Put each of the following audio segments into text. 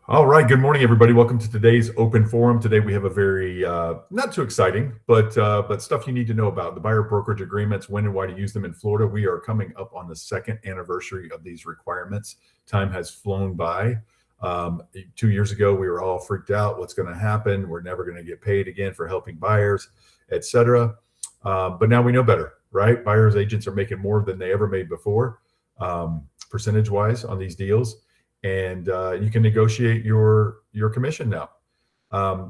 All right. Good morning, everybody. Welcome to today's open forum. Today we have a very not too exciting, but stuff you need to know about the buyer brokerage agreements, when and why to use them in Florida. We are coming up on the second anniversary of these requirements. Time has flown by. 2 years ago, we were all freaked out. What's going to happen? We're never going to get paid again for helping buyers, etc. But now we know better, right? Buyers agents are making more than they ever made before, percentage wise on these deals, and you can negotiate your commission now.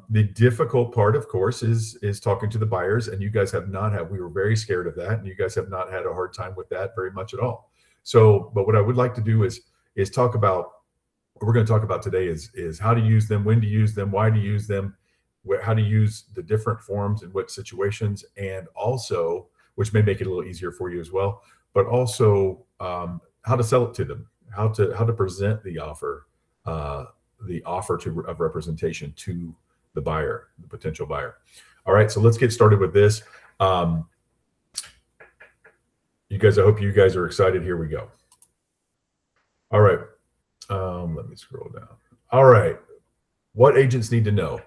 The difficult part, of course, is talking to the buyers, and you guys have not had. We were very scared of that, and you guys have not had a hard time with that very much at all. So, but what I would like to do is talk about what we're going to talk about today is how to use them, when to use them, why to use them, how to use the different forms in what situations, and also, which may make it a little easier for you as well, but also how to sell it to them, how to present the offer of representation to the buyer, the potential buyer. All right, so let's get started with this. You guys, I hope you guys are excited. Here we go. All right, let me scroll down. All right, what agents need to know: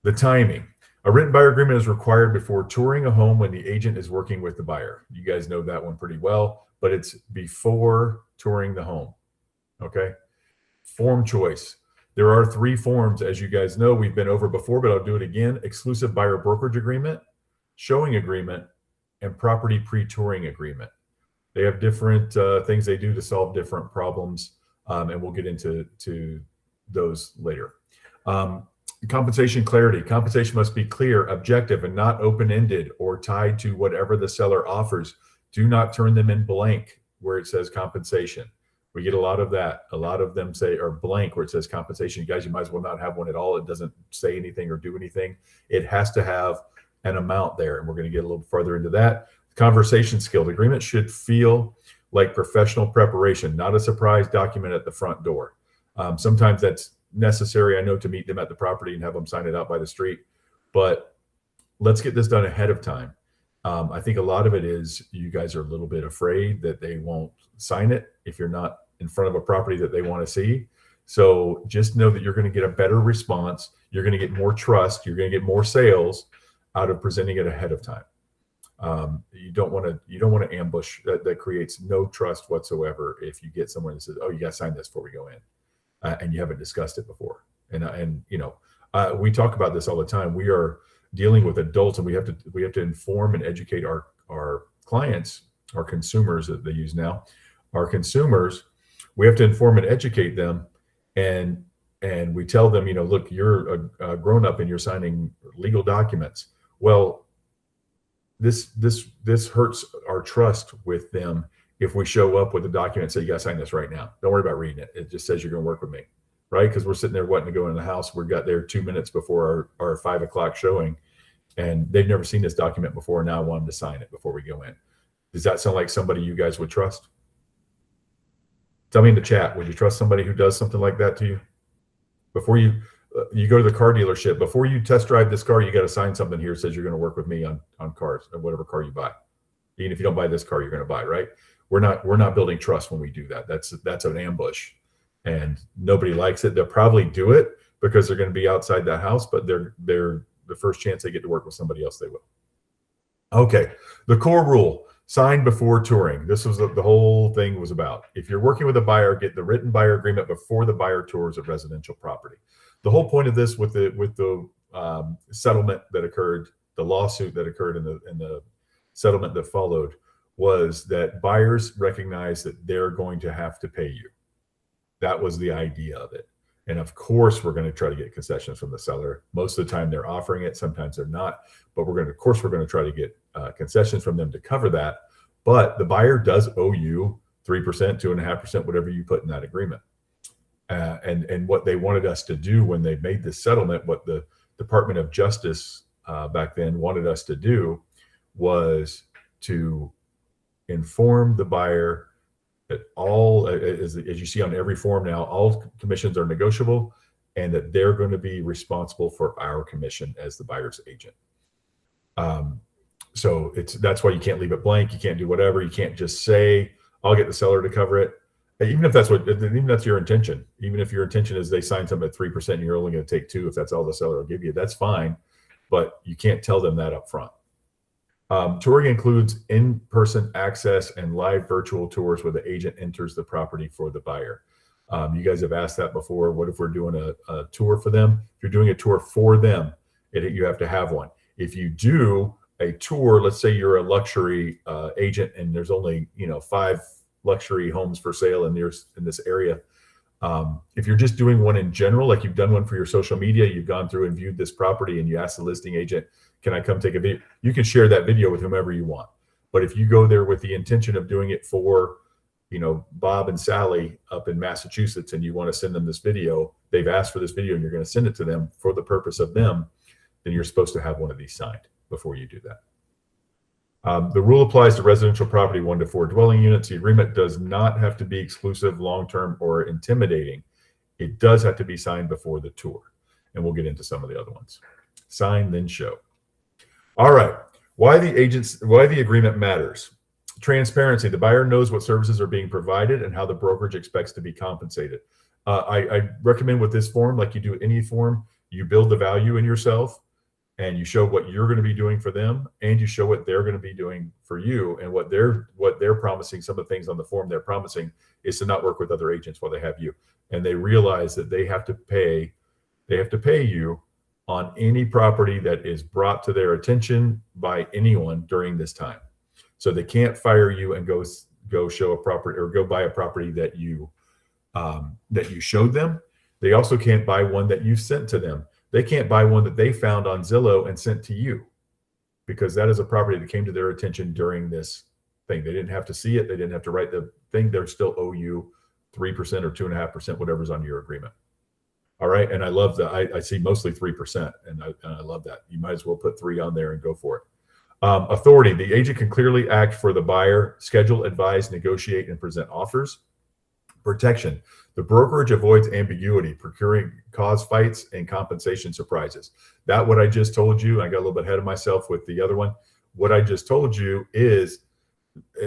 the timing. A written buyer agreement is required before touring a home when the agent is working with the buyer. You guys know that one pretty well, but it's before touring the home. Okay. Form choice. There are three forms, as you guys know, we've been over before, but I'll do it again: exclusive buyer brokerage agreement, showing agreement, and property pre-touring agreement. They have different things they do to solve different problems, and we'll get into those later. Compensation clarity. Compensation must be clear, objective, and not open-ended or tied to whatever the seller offers. Do not turn them in blank where it says compensation. We get a lot of that. A lot of them say, or blank where it says compensation. You guys, you might as well not have one at all. It doesn't say anything or do anything. It has to have an amount there, and we're going to get a little further into that. Conversation skill. The agreement should feel like professional preparation, not a surprise document at the front door. Sometimes that's necessary, I know, to meet them at the property and have them sign it out by the street, but let's get this done ahead of time. I think a lot of it is you guys are a little bit afraid that they won't sign it if you're not in front of a property that they want to see. So just know that you're going to get a better response. You're going to get more trust. You're going to get more sales out of presenting it ahead of time. You don't want to ambush. That creates no trust whatsoever if you get someone that says, "Oh, you got to sign this before we go in," and you haven't discussed it before. And we talk about this all the time. We are dealing with adults, and we have to inform and educate our clients, our consumers that they use now, our consumers. We have to inform and educate them, and we tell them, look, you're a grown up and you're signing legal documents. Well, this hurts our trust with them if we show up with a document and say, you got to sign this right now. Don't worry about reading it. It just says you're going to work with me, right? Because we're sitting there wanting to go in the house. We got there 2 minutes before our 5 o'clock showing, and they've never seen this document before. Now I want them to sign it before we go in. Does that sound like somebody you guys would trust? Tell me in the chat, would you trust somebody who does something like that to you? Before you go to the car dealership, before you test drive this car, you got to sign something here that says you're going to work with me on cars or whatever car you buy. Even if you don't buy this car, you're going to buy, right? We're not building trust when we do that. That's an ambush, and nobody likes it. They'll probably do it because they're going to be outside that house, but they're the first chance they get to work with somebody else, they will. Okay, the core rule: sign before touring. This was the whole thing was about. If you're working with a buyer, get the written buyer agreement before the buyer tours a residential property. The whole point of this with the settlement that occurred, the lawsuit that occurred, and the settlement that followed, was that buyers recognize that they're going to have to pay you. That was the idea of it. And of course, we're going to try to get concessions from the seller. Most of the time they're offering it. Sometimes they're not, but we're going to try to get concessions from them to cover that. But the buyer does owe you 3%, 2.5%, whatever you put in that agreement. And what they wanted us to do when they made this settlement, what the Department of Justice back then wanted us to do, was to inform the buyer that all, as you see on every form now, all commissions are negotiable, and that they're going to be responsible for our commission as the buyer's agent. So that's why you can't leave it blank. You can't do whatever. You can't just say, I'll get the seller to cover it. Even if that's your intention, even if your intention is they sign something at 3% and you're only going to take 2, if that's all the seller will give you, that's fine, but you can't tell them that up front. Touring includes in-person access and live virtual tours where the agent enters the property for the buyer. You guys have asked that before. What if we're doing a tour for them? If you're doing a tour for them, you have to have one. If you do a tour, let's say you're a luxury agent and there's only 5 luxury homes for sale in this area. If you're just doing one in general, like you've done one for your social media, you've gone through and viewed this property and you ask the listing agent, can I come take a video? You can share that video with whomever you want. But if you go there with the intention of doing it for, Bob and Sally up in Massachusetts, and you want to send them this video, they've asked for this video and you're going to send it to them for the purpose of them, then you're supposed to have one of these signed before you do that. The rule applies to residential property 1 to 4 dwelling units. The agreement does not have to be exclusive, long-term, or intimidating. It does have to be signed before the tour. And we'll get into some of the other ones. Sign, then show. All right. Why the agreement matters. Transparency. The buyer knows what services are being provided and how the brokerage expects to be compensated. I recommend with this form, like you do any form, you build the value in yourself, and you show what you're going to be doing for them, and you show what they're going to be doing for you, and what they're promising. Some of the things on the form they're promising is to not work with other agents while they have you, and they realize that they have to pay you on any property that is brought to their attention by anyone during this time. So they can't fire you and go show a property or go buy a property that you showed them. They also can't buy one that you sent to them. They can't buy one that they found on Zillow and sent to you, because that is a property that came to their attention during this thing. They didn't have to see it. They didn't have to write the thing. They still owe you 3% or 2.5%, whatever's on your agreement. All right. And I love that. I see mostly 3%, and I love that. You might as well put 3 on there and go for it. Authority. The agent can clearly act for the buyer, schedule, advise, negotiate, and present offers. Protection. The brokerage avoids ambiguity, procuring cause fights and compensation surprises. That what I just told you, I got a little bit ahead of myself with the other one. What I just told you is,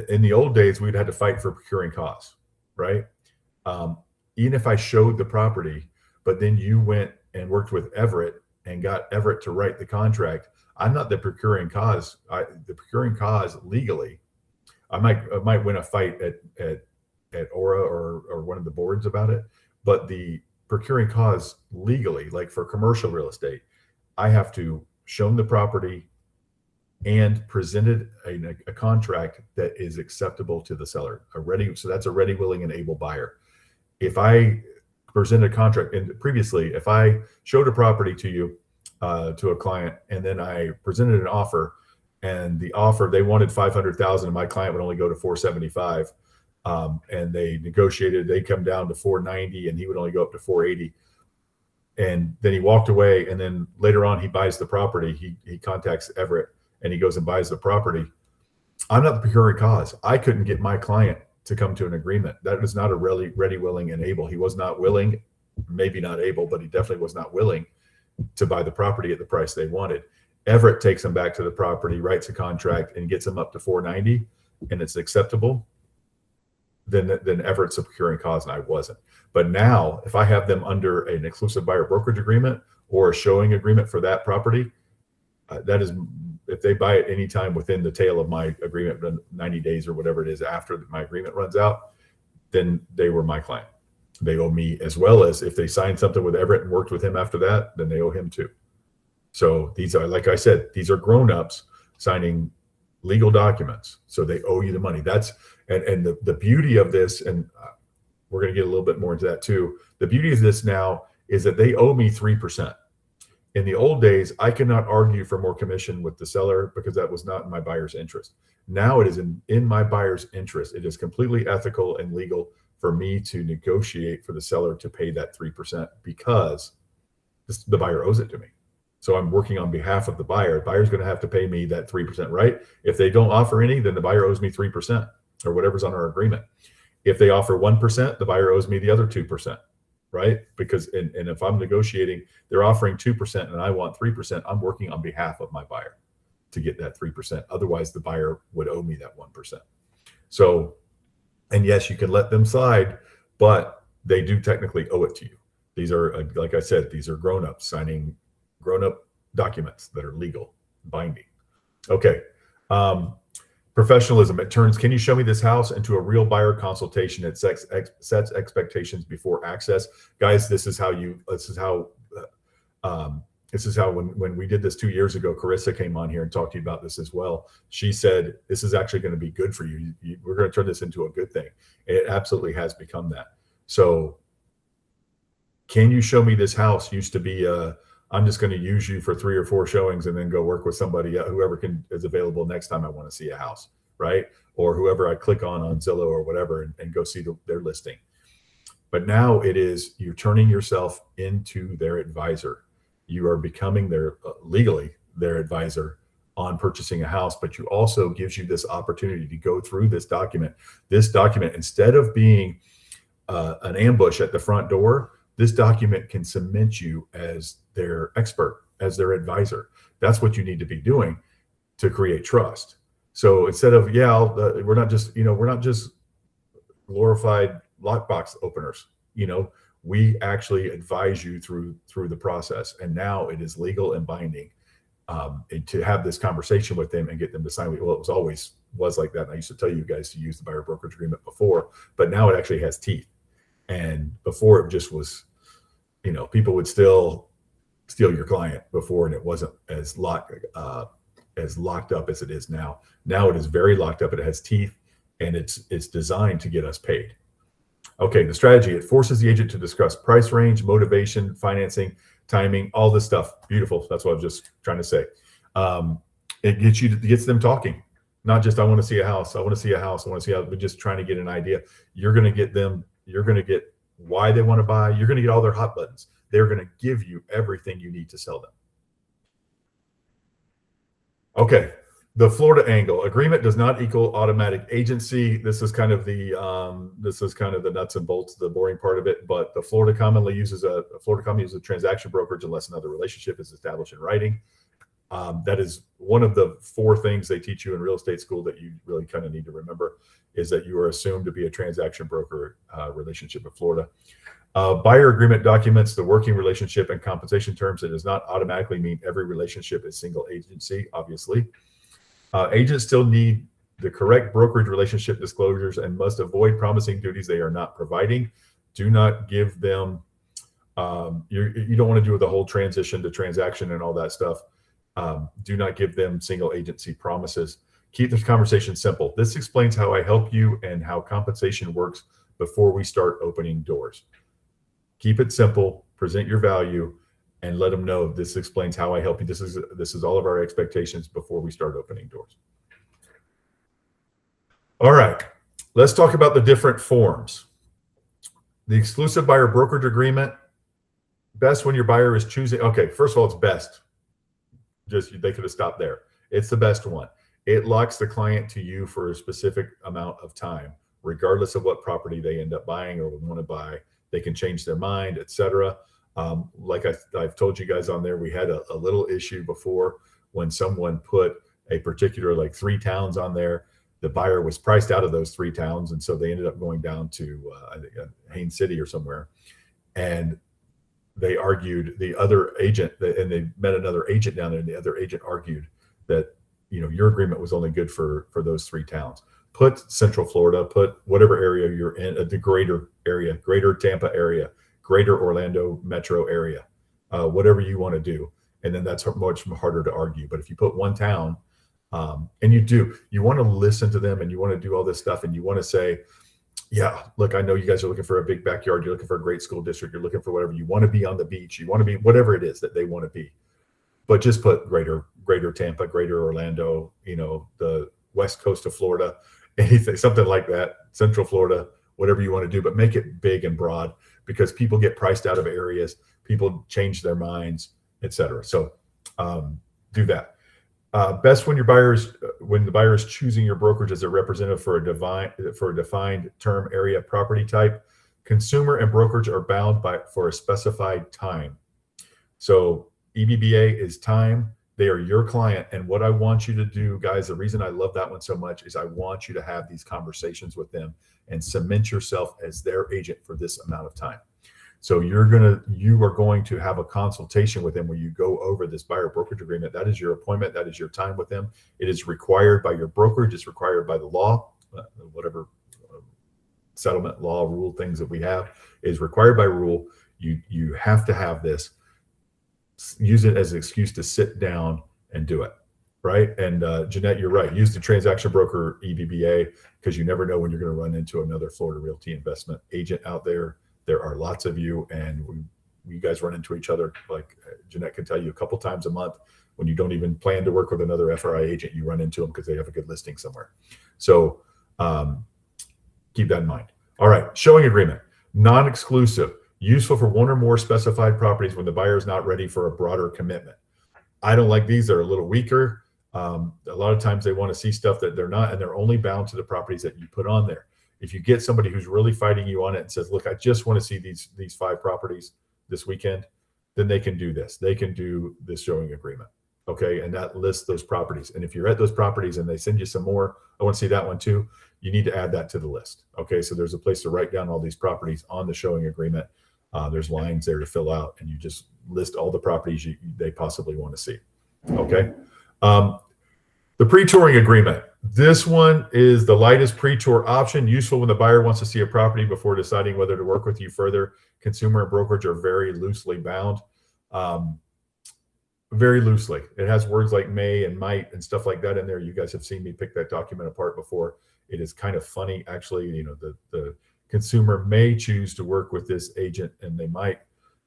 in the old days, we'd had to fight for procuring cause, right? Even if I showed the property, but then you went and worked with Everett and got Everett to write the contract, I'm not the procuring cause. The procuring cause legally, I might win a fight at Aura or one of the boards about it, but the procuring cause legally, like for commercial real estate, I have to show them the property and presented a contract that is acceptable to the seller. So that's a ready, willing, and able buyer. If I presented a contract, and previously, if I showed a property to you, to a client, and then I presented an offer, and the offer, they wanted 500,000 and my client would only go to 475. And they negotiated, they come down to 490 and he would only go up to 480. And then he walked away. And then later on, he buys the property. He contacts Everett and he goes and buys the property. I'm not the procuring cause. I couldn't get my client to come to an agreement. That was not a ready, willing, and able. He was not willing, maybe not able, but he definitely was not willing to buy the property at the price they wanted. Everett takes him back to the property, writes a contract, and gets him up to 490, and it's acceptable. Then Everett's a procuring cause, and I wasn't. But now, if I have them under an exclusive buyer brokerage agreement or a showing agreement for that property, that is, if they buy it anytime within the tail of my agreement, 90 days or whatever it is after my agreement runs out, then they were my client. They owe me, as well as if they signed something with Everett and worked with him after that, then they owe him too. So these are, like I said, these are grown-ups signing legal documents. So they owe you the money. That's, and the beauty of this, and we're going to get a little bit more into that too. The beauty of this now is that they owe me 3%. In the old days, I could not argue for more commission with the seller because that was not in my buyer's interest. Now it is in my buyer's interest. It is completely ethical and legal for me to negotiate for the seller to pay that 3% because the buyer owes it to me. So I'm working on behalf of the buyer. The buyer's going to have to pay me that 3%, right? If they don't offer any, then the buyer owes me 3% or whatever's on our agreement. If they offer 1%, the buyer owes me the other 2%, right? Because, and if I'm negotiating, they're offering 2% and I want 3%, I'm working on behalf of my buyer to get that 3%. Otherwise, the buyer would owe me that 1%. So And yes, you can let them slide, but they do technically owe it to you. These are, like I said, these are grown-ups signing grown-up documents that are legal, binding. Okay. Professionalism. It turns, can you show me this house, into a real buyer consultation. It sets expectations before access. Guys, this is how when we did this 2 years ago, Carissa came on here and talked to you about this as well. She said, this is actually going to be good for you. We're going to turn this into a good thing. It absolutely has become that. So can you show me this house used to be, I'm just going to use you for 3 or 4 showings and then go work with somebody, whoever is available next time I want to see a house, right? Or whoever I click on Zillow or whatever and go see their listing. But now it is, you're turning yourself into their advisor. You are becoming legally their advisor on purchasing a house, but you also gives you this opportunity to go through this document. This document, instead of being an ambush at the front door, this document can cement you as their expert, as their advisor. That's what you need to be doing to create trust. So instead of, we're not just glorified lockbox openers. We actually advise you through the process, and now it is legal and binding. And to have this conversation with them and get them to sign. Well, it was like that. And I used to tell you guys to use the buyer brokerage agreement before, but now it actually has teeth. And before it just was, people would still steal your client before, and it wasn't as locked up as it is now. Now it is very locked up. It has teeth, and it's designed to get us paid. Okay, the strategy. It forces the agent to discuss price range, motivation, financing, timing, all this stuff. Beautiful. That's what I was just trying to say. It gets them talking. Not just, I want to see a house. I want to see a house. I want to see how, but just trying to get an idea. You're going to get them. You're going to get why they want to buy. You're going to get all their hot buttons. They're going to give you everything you need to sell them. Okay. The Florida angle. Agreement does not equal automatic agency. This is kind of the nuts and bolts, the boring part of it. But the Florida commonly uses a transaction brokerage unless another relationship is established in writing. That is one of the 4 things they teach you in real estate school that you really kind of need to remember, is that you are assumed to be a transaction broker relationship in Florida. Buyer agreement documents the working relationship and compensation terms. It does not automatically mean every relationship is single agency, obviously. Agents still need the correct brokerage relationship disclosures and must avoid promising duties they are not providing. Do not give them, you don't want to do the whole transition to transaction and all that stuff. Do not give them single agency promises. Keep the conversation simple. This explains how I help you and how compensation works before we start opening doors. Keep it simple, present your value, and let them know this explains how I help you. This is all of our expectations before we start opening doors. All right, let's talk about the different forms. The exclusive buyer brokerage agreement, best when your buyer is choosing. Okay, first of all, it's best. They could have stopped there. It's the best one. It locks the client to you for a specific amount of time, regardless of what property they end up buying or want to buy. They can change their mind, etc. Like I've told you guys on there, we had a little issue before when someone put a particular, like 3 towns on there. The buyer was priced out of those 3 towns, and so they ended up going down to I think Haines City or somewhere, and they argued, the other agent, and they met another agent down there, and the other agent argued that your agreement was only good for those 3 towns. Put Central Florida, put whatever area you're in, the greater area, greater Tampa area, greater Orlando metro area, whatever you want to do. And then that's much harder to argue. But if you put 1 town, and you want to listen to them, and you want to do all this stuff, and you want to say, yeah, look, I know you guys are looking for a big backyard. You're looking for a great school district. You're looking for whatever. You want to be on the beach. You want to be whatever it is that they want to be. But just put greater Tampa, greater Orlando, the west coast of Florida, anything, something like that, Central Florida, whatever you want to do, but make it big and broad, because people get priced out of areas, people change their minds, etc. So do that. Best when the buyer is choosing your brokerage as a representative for a defined term, area, property type. Consumer and brokerage are bound for a specified time. So EBBA is time, They are your client. And what I want you to do, guys, the reason I love that one so much is I want you to have these conversations with them and cement yourself as their agent for this amount of time. So you are going to have a consultation with them where you go over this buyer brokerage agreement. That is your appointment. That is your time with them. It is required by your brokerage. It's required by the law, whatever settlement law rule things that we have is required by rule. You have to have this. Use it as an excuse to sit down and do it, right? And Jeanette, you're right. Use the transaction broker EBBA because you never know when you're going to run into another Florida Realty investment agent out there. There are lots of you, and you guys run into each other. Like Jeanette can tell you a couple times a month when you don't even plan to work with another FRI agent, you run into them because they have a good listing somewhere. So keep that in mind. All right, showing agreement, non-exclusive, useful for one or more specified properties when the buyer is not ready for a broader commitment. I don't like these. They're a little weaker. A lot of times they want to see stuff that they're not, and they're only bound to the properties that you put on there. If you get somebody who's really fighting you on it and says, look, I just want to see these 5 properties this weekend, then they can do this. They can do this showing agreement. Okay. And that lists those properties. And if you're at those properties and they send you some more, I want to see that one too. You need to add that to the list. Okay. So there's a place to write down all these properties on the showing agreement. There's lines there to fill out, and you just list all the properties they possibly want to see. Okay. The pre-touring agreement. This one is the lightest pre-tour option, useful when the buyer wants to see a property before deciding whether to work with you further. Consumer and brokerage are very loosely bound. Very loosely. It has words like may and might and stuff like that in there. You guys have seen me pick that document apart before. It is kind of funny, actually. You know, the consumer may choose to work with this agent, and they might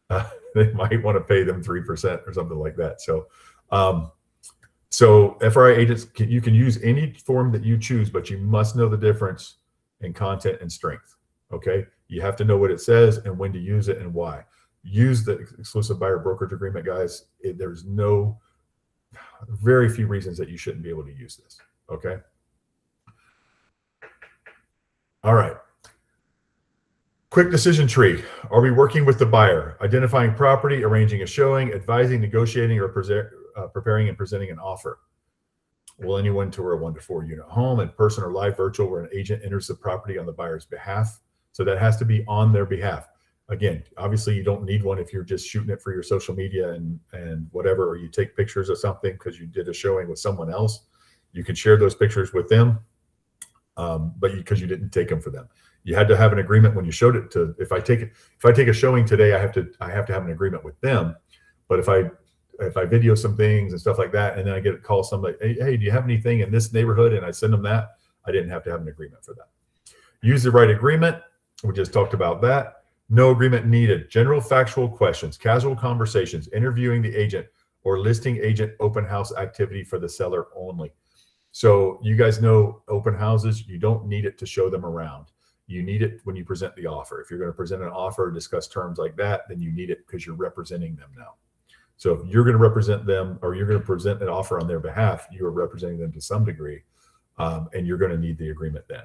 want to pay them 3% or something like that. So FRI agents, you can use any form that you choose, but you must know the difference in content and strength. Okay, you have to know what it says and when to use it and why. Use the exclusive buyer brokerage agreement, guys. There's very few reasons that you shouldn't be able to use this. Okay. All right. Quick decision tree. Are we working with the buyer? Identifying property, arranging a showing, advising, negotiating, or preparing and presenting an offer. Will anyone tour a 1 to 4 unit home in person or live virtual where an agent enters the property on the buyer's behalf? So that has to be on their behalf. Again, obviously you don't need one if you're just shooting it for your social media and whatever, or you take pictures of something because you did a showing with someone else. You can share those pictures with them, but because you didn't take them for them. You had to have an agreement when you showed it to. If I take a showing today, I have to have an agreement with them. But if I video some things and stuff like that, and then I get a call somebody, hey, do you have anything in this neighborhood? And I send them that, I didn't have to have an agreement for that. Use the right agreement. We just talked about that. No agreement needed. General factual questions, casual conversations, interviewing the agent, or listing agent open house activity for the seller only. So you guys know open houses, you don't need it to show them around. You need it when you present the offer. If you're going to present an offer or discuss terms like that, then you need it because you're representing them now. So if you're going to represent them or you're going to present an offer on their behalf, you are representing them to some degree, and you're going to need the agreement then.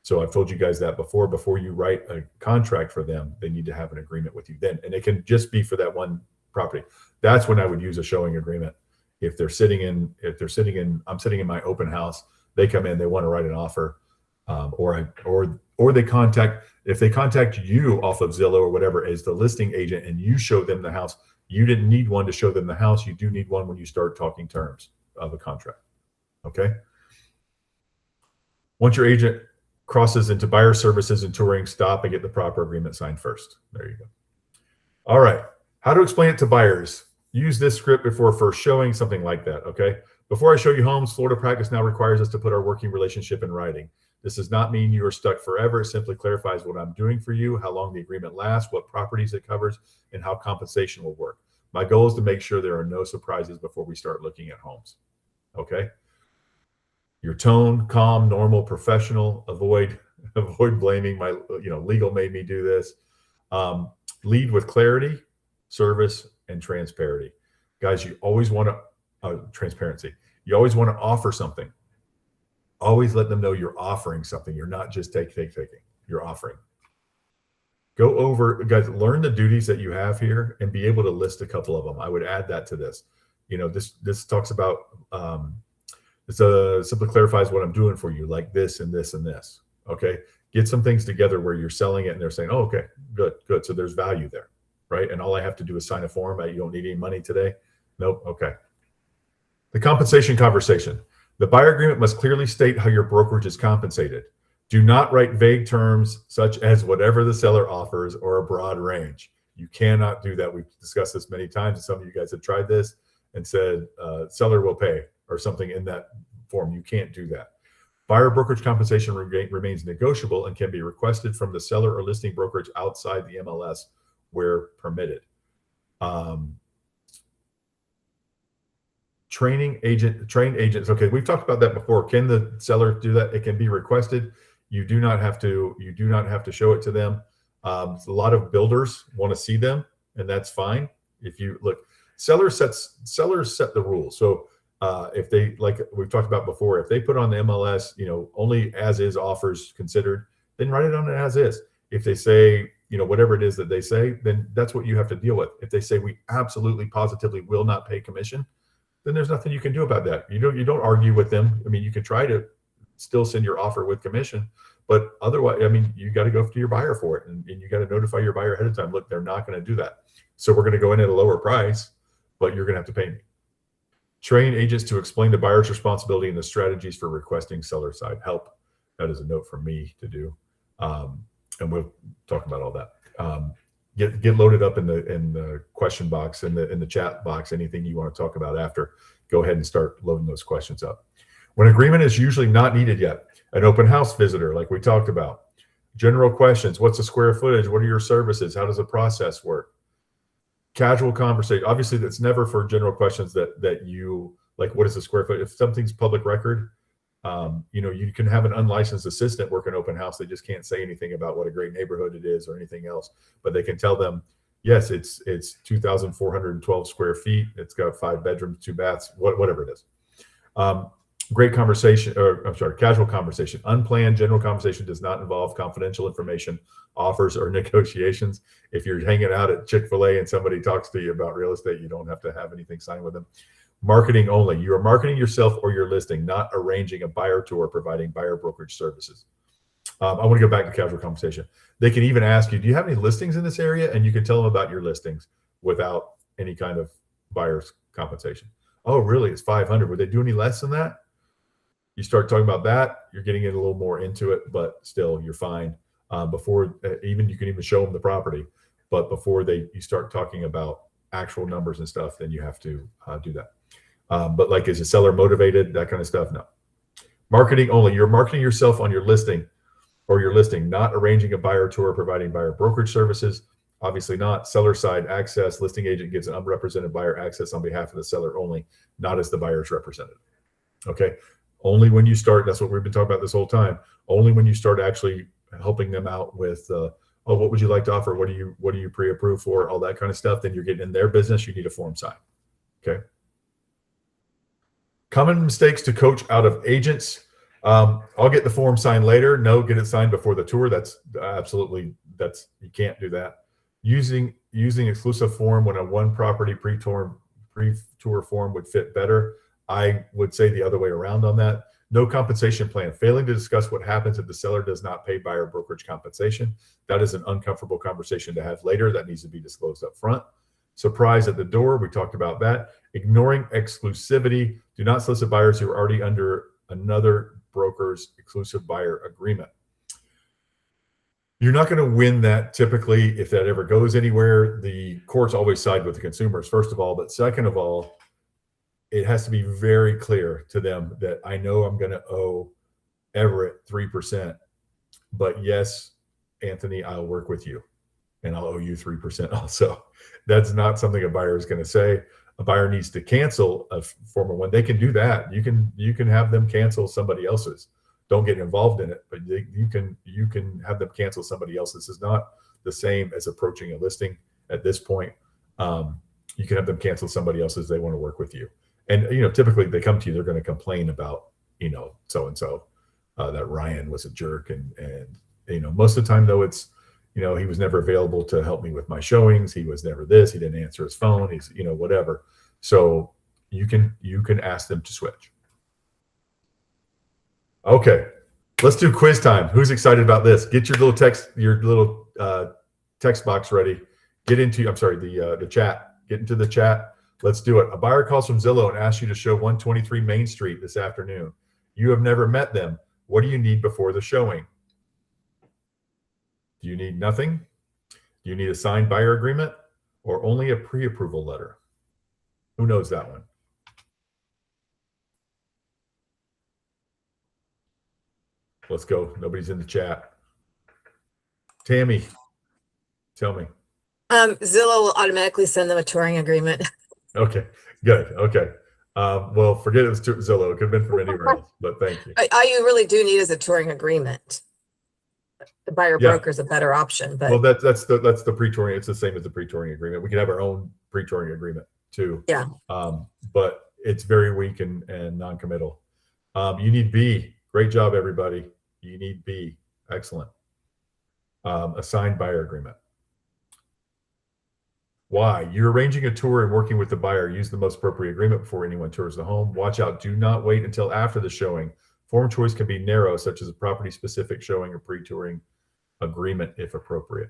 So I've told you guys that before you write a contract for them, they need to have an agreement with you then. And it can just be for that one property. That's when I would use a showing agreement. If I'm sitting in my open house, they come in, they want to write an offer, or they contact you off of Zillow or whatever as the listing agent, and you show them the house. You didn't need one to show them the house. You do need one when you start talking terms of a contract. Okay. Once your agent crosses into buyer services and touring, stop and get the proper agreement signed first. There you go. All right. How to explain it to buyers. Use this script before first showing, something like that. Okay. Before I show you homes, Florida practice now requires us to put our working relationship in writing. This does not mean you are stuck forever. It simply clarifies what I'm doing for you, how long the agreement lasts, what properties it covers, and how compensation will work. My goal is to make sure there are no surprises before we start looking at homes. Okay. Your tone, calm, normal, professional. Avoid blaming. My legal made me do this. Lead with clarity, service, and transparency. Guys, you always want to transparency. You always want to offer something. Always let them know you're offering something. You're not just taking. You're offering. Go over, guys, learn the duties that you have here and be able to list a couple of them. I would add that to this. This talks about this simply clarifies what I'm doing for you, like this and this and this. Okay, get some things together where you're selling it and they're saying, oh, okay, good. So there's value there, right? And all I have to do is sign a form. You don't need any money today. Nope. Okay. The compensation conversation. The buyer agreement must clearly state how your brokerage is compensated. Do not write vague terms such as whatever the seller offers or a broad range. You cannot do that. We've discussed this many times, and some of you guys have tried this and said seller will pay or something in that form. You can't do that. Buyer brokerage compensation remains negotiable and can be requested from the seller or listing brokerage outside the MLS where permitted. Trained agents. Okay, we've talked about that before. Can the seller do that? It can be requested. You do not have to show it to them. A lot of builders want to see them, and that's fine. If you look, sellers set the rules. So if they, like we've talked about before, if they put on the MLS, only as is offers considered, then write it on an as is. If they say, whatever it is that they say, then that's what you have to deal with. If they say we absolutely positively will not pay commission, then there's nothing you can do about that. You don't argue with them. I mean, you can try to still send your offer with commission, but otherwise, I mean, you got to go to your buyer for it, and you got to notify your buyer ahead of time. Look, they're not going to do that. So we're going to go in at a lower price, but you're going to have to pay me. Train agents to explain the buyer's responsibility and the strategies for requesting seller side help. That is a note from me to do. And we'll talk about all that. Get loaded up in the question box, in the chat box. Anything you want to talk about after, go ahead and start loading those questions up. When agreement is usually not needed yet, an open house visitor, like we talked about. General questions: what's the square footage? What are your services? How does the process work? Casual conversation. Obviously, that's never for general questions that you like. What is the square foot? If something's public record, you can have an unlicensed assistant work an open house. They just can't say anything about what a great neighborhood it is or anything else, but they can tell them, yes, it's 2,412 square feet. It's got 5 bedrooms, 2 baths, whatever it is. Great conversation, or I'm sorry, casual conversation. Unplanned general conversation does not involve confidential information, offers, or negotiations. If you're hanging out at Chick-fil-A and somebody talks to you about real estate, you don't have to have anything signed with them. Marketing only. You are marketing yourself or your listing, not arranging a buyer tour, providing buyer brokerage services. I want to go back to casual conversation. They can even ask you, do you have any listings in this area? And you can tell them about your listings without any kind of buyer's compensation. Oh, really? It's 500. Would they do any less than that? You start talking about that, you're getting it a little more into it, but still you're fine. Before even you can even show them the property, but before you start talking about actual numbers and stuff, then you have to do that. But like, is a seller motivated? That kind of stuff? No. Marketing only. You're marketing yourself on your listing, not arranging a buyer tour, providing buyer brokerage services. Obviously not. Seller side access. Listing agent gives an unrepresented buyer access on behalf of the seller only, not as the buyer's representative. Okay. Only when you start, that's what we've been talking about this whole time. Only when you start actually helping them out with, oh, what would you like to offer? What do you pre-approve for? All that kind of stuff. Then you're getting in their business. You need a form sign. Okay. Common mistakes to coach out of agents. I'll get the form signed later. No, get it signed before the tour. That's absolutely, you can't do that. Using exclusive form when a one property pre-tour form would fit better. I would say the other way around on that. No compensation plan. Failing to discuss what happens if the seller does not pay buyer brokerage compensation. That is an uncomfortable conversation to have later. That needs to be disclosed up front. Surprise at the door. We talked about that. Ignoring exclusivity. Do not solicit buyers who are already under another broker's exclusive buyer agreement. You're not going to win that typically if that ever goes anywhere. The courts always side with the consumers, first of all, but second of all, it has to be very clear to them that I know I'm going to owe Everett 3%, but yes, Anthony, I'll work with you and I'll owe you 3% also. That's not something a buyer is going to say. A buyer needs to cancel a former one. They can do that. You can have them cancel somebody else's. Don't get involved in it, but you can have them cancel somebody else's. This is not the same as approaching a listing at this point. You can have them cancel somebody else's. They want to work with you. And, typically they come to you, they're going to complain about, so-and-so, that Ryan was a jerk. And most of the time though, it's, he was never available to help me with my showings. He was never this, he didn't answer his phone. He's, whatever. So you can ask them to switch. Okay, let's do quiz time. Who's excited about this? Get your little text box ready. Get into the chat. Get into the chat. Let's do it. A buyer calls from Zillow and asks you to show 123 Main Street this afternoon. You have never met them. What do you need before the showing? Do you need nothing? Do you need a signed buyer agreement or only a pre-approval letter? Who knows that one? Let's go. Nobody's in the chat. Tammy, tell me. Zillow will automatically send them a touring agreement. Okay, good. Okay. Well, forget it was Zillow. It could have been from anywhere else, but thank you. All you really do need is a touring agreement. The buyer broker is a better option, but well, that's the pre-touring. It's the same as the pre-touring agreement. We can have our own pre-touring agreement too. Yeah. But it's very weak and non-committal. You need B. Great job, everybody. You need B. Excellent. A signed buyer agreement. Why? You're arranging a tour and working with the buyer. Use the most appropriate agreement before anyone tours the home. Watch out. Do not wait until after the showing. Form choice can be narrow, such as a property-specific showing or pre-touring agreement if appropriate.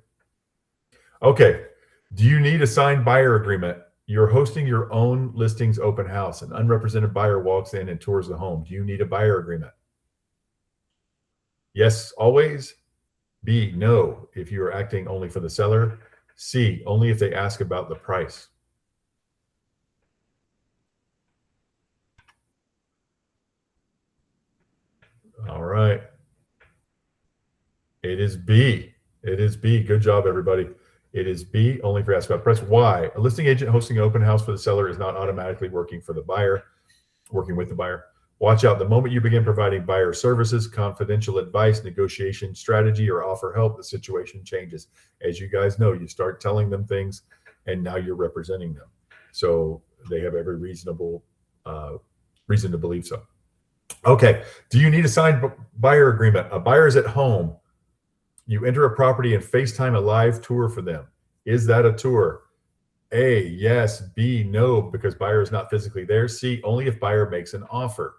Okay. Do you need a signed buyer agreement? You're hosting your own listings open house. An unrepresented buyer walks in and tours the home. Do you need a buyer agreement? Yes, always. B, no, if you are acting only for the seller. C, only if they ask about the price. All right. It is B. It is B. Good job, everybody. It is B, only if you ask about price. Why? A listing agent hosting an open house for the seller is not automatically working with the buyer. Watch out. The moment you begin providing buyer services, confidential advice, negotiation strategy, or offer help, the situation changes. As you guys know, you start telling them things and now you're representing them. So they have every reasonable reason to believe so. Okay. Do you need a signed buyer agreement? A buyer is at home. You enter a property and FaceTime a live tour for them. Is that a tour? A, yes. B, no, because buyer is not physically there. C, only if buyer makes an offer.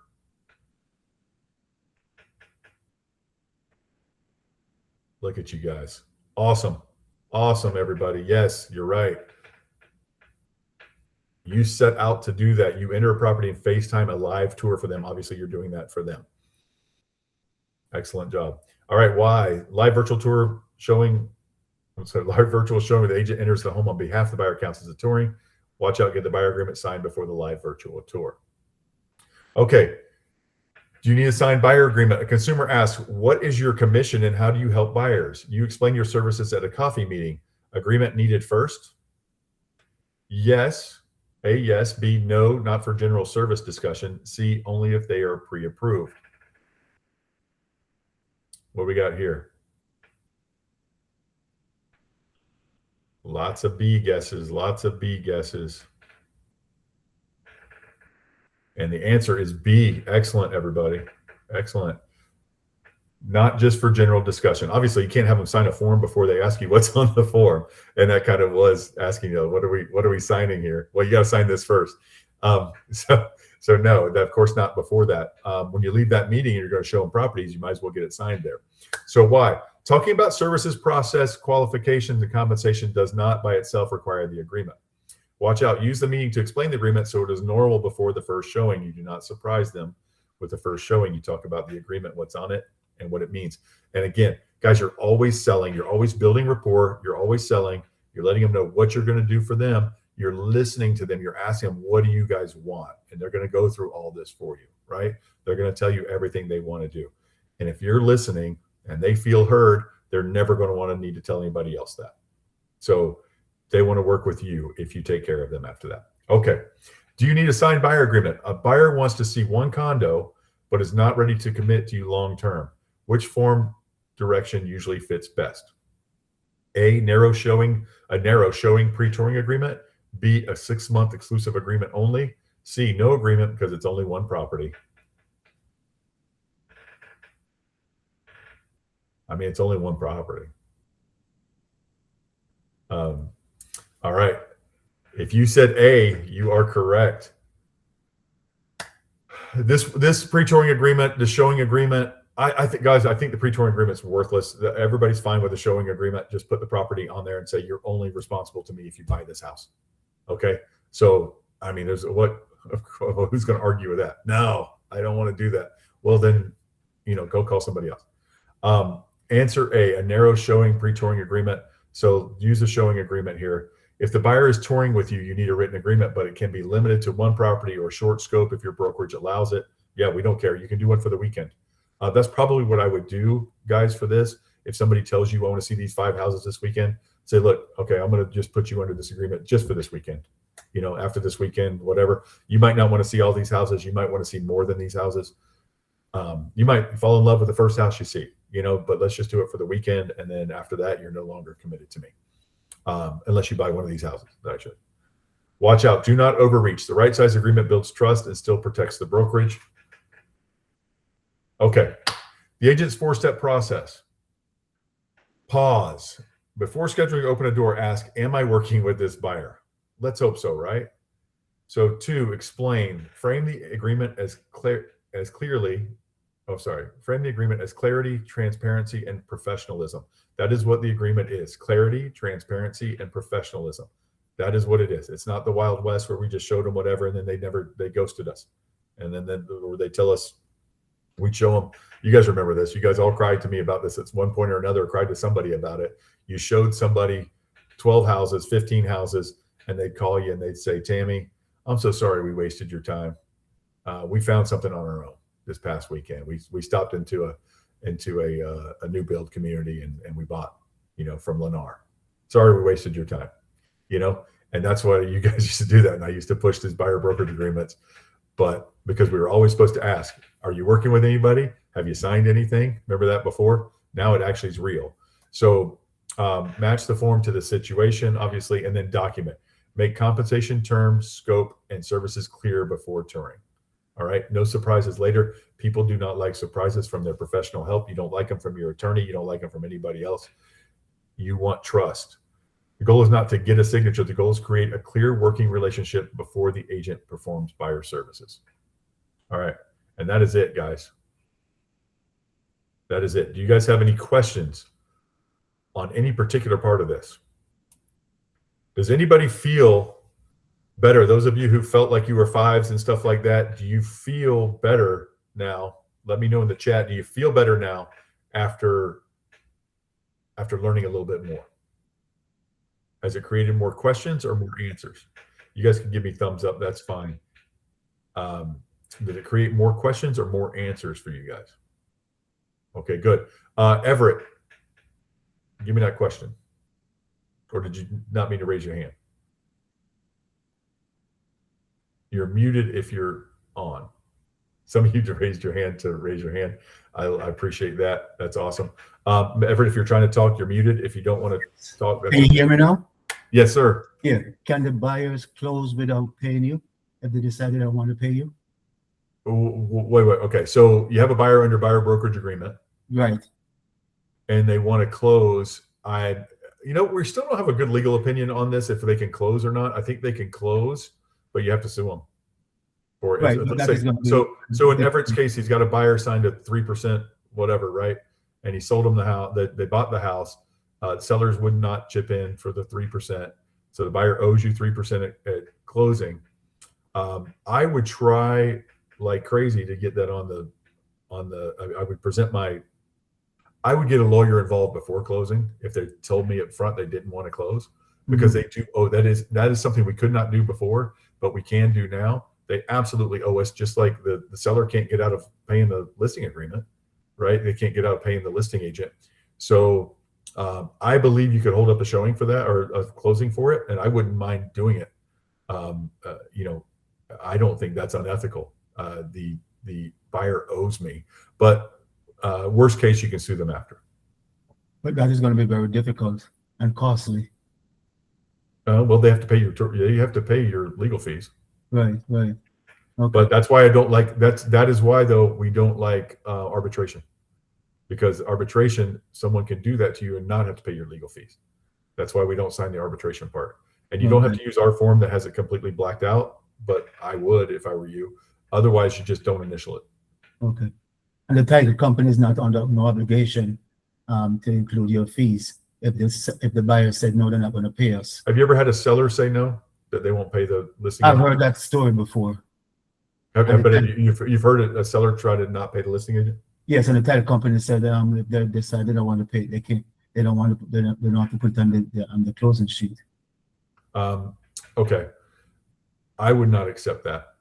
Look at you guys. Awesome. Awesome, everybody. Yes, you're right. You set out to do that. You enter a property and FaceTime a live tour for them. Obviously, you're doing that for them. Excellent job. All right, why? Live virtual tour showing. So live virtual showing where the agent enters the home on behalf of the buyer counts as a touring. Watch out, get the buyer agreement signed before the live virtual tour. Okay. Do you need a signed buyer agreement? A consumer asks, what is your commission and how do you help buyers? You explain your services at a coffee meeting. Agreement needed first? Yes. A, yes. B, no, not for general service discussion. C, only if they are pre-approved. What we got here? Lots of B guesses, lots of B guesses. And the answer is B. Excellent, everybody. Excellent. Not just for general discussion. Obviously, you can't have them sign a form before they ask you what's on the form. And that kind of was asking, what are we signing here? Well, you got to sign this first. So no, of course not before that. When you leave that meeting and you're going to show them properties, you might as well get it signed there. So why? Talking about services, process, qualifications, and compensation does not by itself require the agreement. Watch out. Use the meeting to explain the agreement so it is normal before the first showing. You do not surprise them with the first showing. You talk about the agreement, what's on it, and what it means. And again, guys, you're always selling. You're always building rapport. You're always selling. You're letting them know what you're going to do for them. You're listening to them. You're asking them, what do you guys want? And they're going to go through all this for you, right? They're going to tell you everything they want to do. And if you're listening and they feel heard, they're never going to want to need to tell anybody else that. So they want to work with you if you take care of them after that. Okay. Do you need a signed buyer agreement? A buyer wants to see one condo, but is not ready to commit to you long-term. Which form direction usually fits best? A, narrow showing pre-touring agreement. B, a 6-month exclusive agreement only. C, no agreement because it's only one property. I mean, it's only one property. All right. If you said A, you are correct. this pre-touring agreement, the showing agreement, I think, guys, I think the pre-touring agreement's worthless. Everybody's fine with the showing agreement. Just put the property on there and say you're only responsible to me if you buy this house. Okay. So, I mean, there's who's going to argue with that? No, I don't want to do that. Well, then, go call somebody else. Answer A narrow showing pre-touring agreement. So use a showing agreement here. If the buyer is touring with you, you need a written agreement, but it can be limited to one property or short scope if your brokerage allows it. Yeah, we don't care. You can do one for the weekend. That's probably what I would do, guys, for this. If somebody tells you, I want to see these 5 houses this weekend, say, look, okay, I'm going to just put you under this agreement just for this weekend. After this weekend, whatever, you might not want to see all these houses. You might want to see more than these houses. You might fall in love with the first house you see, but let's just do it for the weekend. And then after that, you're no longer committed to me. Unless you buy one of these houses that I should. Watch out. Do not overreach. The right size agreement builds trust and still protects the brokerage. Okay. The agent's 4-step process. Pause. Before scheduling, open a door, ask, am I working with this buyer? Let's hope so, right? So 2, explain. Frame the agreement as clearly. Frame the agreement as clarity, transparency, and professionalism. That is what the agreement is. Clarity, transparency, and professionalism. That is what it is. It's not the Wild West where we just showed them whatever and then they ghosted us. And then or they tell us, we'd show them. You guys remember this. You guys all cried to me about this at one point or another, cried to somebody about it. You showed somebody 12 houses, 15 houses, and they'd call you and they'd say, Tammy, I'm so sorry we wasted your time. We found something on our own this past weekend. We stopped into a new build community and we bought, from Lennar. Sorry we wasted your time, and that's why you guys used to do that. And I used to push these buyer brokerage agreements, but because we were always supposed to ask, are you working with anybody? Have you signed anything? Remember that before? Now it actually is real. So match the form to the situation, obviously, and then document. Make compensation terms, scope, and services clear before touring. All right. No surprises later. People do not like surprises from their professional help. You don't like them from your attorney. You don't like them from anybody else. You want trust. The goal is not to get a signature. The goal is create a clear working relationship before the agent performs buyer services. All right. And that is it, guys. That is it. Do you guys have any questions on any particular part of this? Does anybody feel better? Those of you who felt like you were 5s and stuff like that, do you feel better now? Let me know in the chat. Do you feel better now after learning a little bit more? Has it created more questions or more answers? You guys can give me thumbs up. That's fine. Did it create more questions or more answers for you guys? Okay, good. Everett, give me that question. Or did you not mean to raise your hand? You're muted if you're on. Some of you raised your hand to raise your hand. I appreciate that. That's awesome. Everett, if you're trying to talk, you're muted. If you don't want to talk, that's Can you hear me now? Yes, sir. Yeah. Can the buyers close without paying you if they decided I want to pay you? Wait. Okay. So you have a buyer under buyer brokerage agreement. Right. And they want to close. We still don't have a good legal opinion on this, if they can close or not. I think they can close, but you have to sue them. Or Right. So in Everett's case, he's got a buyer signed at 3%, whatever, right? And he sold them the house. They bought the house. Sellers would not chip in for the 3%. So the buyer owes you 3% at closing. I would try like crazy to get that I would get a lawyer involved before closing if they told me up front they didn't want to close, because they do. Oh, that is something we could not do before, but we can do now. They absolutely owe us, just like the seller can't get out of paying the listing agreement, right? They can't get out of paying the listing agent. So I believe you could hold up a showing for that, or a closing for it, and I wouldn't mind doing it. I don't think that's unethical. The buyer owes me, but worst case, you can sue them after. But that is going to be very difficult and costly. Well, they have to pay you have to pay your legal fees. Right. Okay. But that's why I don't like that is why, though, we don't like arbitration, because arbitration, someone can do that to you and not have to pay your legal fees. That's why we don't sign the arbitration part. And you don't have to use our form that has it completely blacked out, but I would if I were you. Otherwise, you just don't initial it. Okay. And the title company is not under no obligation to include your fees if the buyer said no, they're not going to pay us. Have you ever had a seller say no, that they won't pay the listing I've agent? heard that story before. But you've heard a seller try to not pay the listing agent? Yes, and the title company said if they decide they don't want to pay, they can't. They don't want to. They don't have to put it on the closing sheet. Okay, I would not accept that.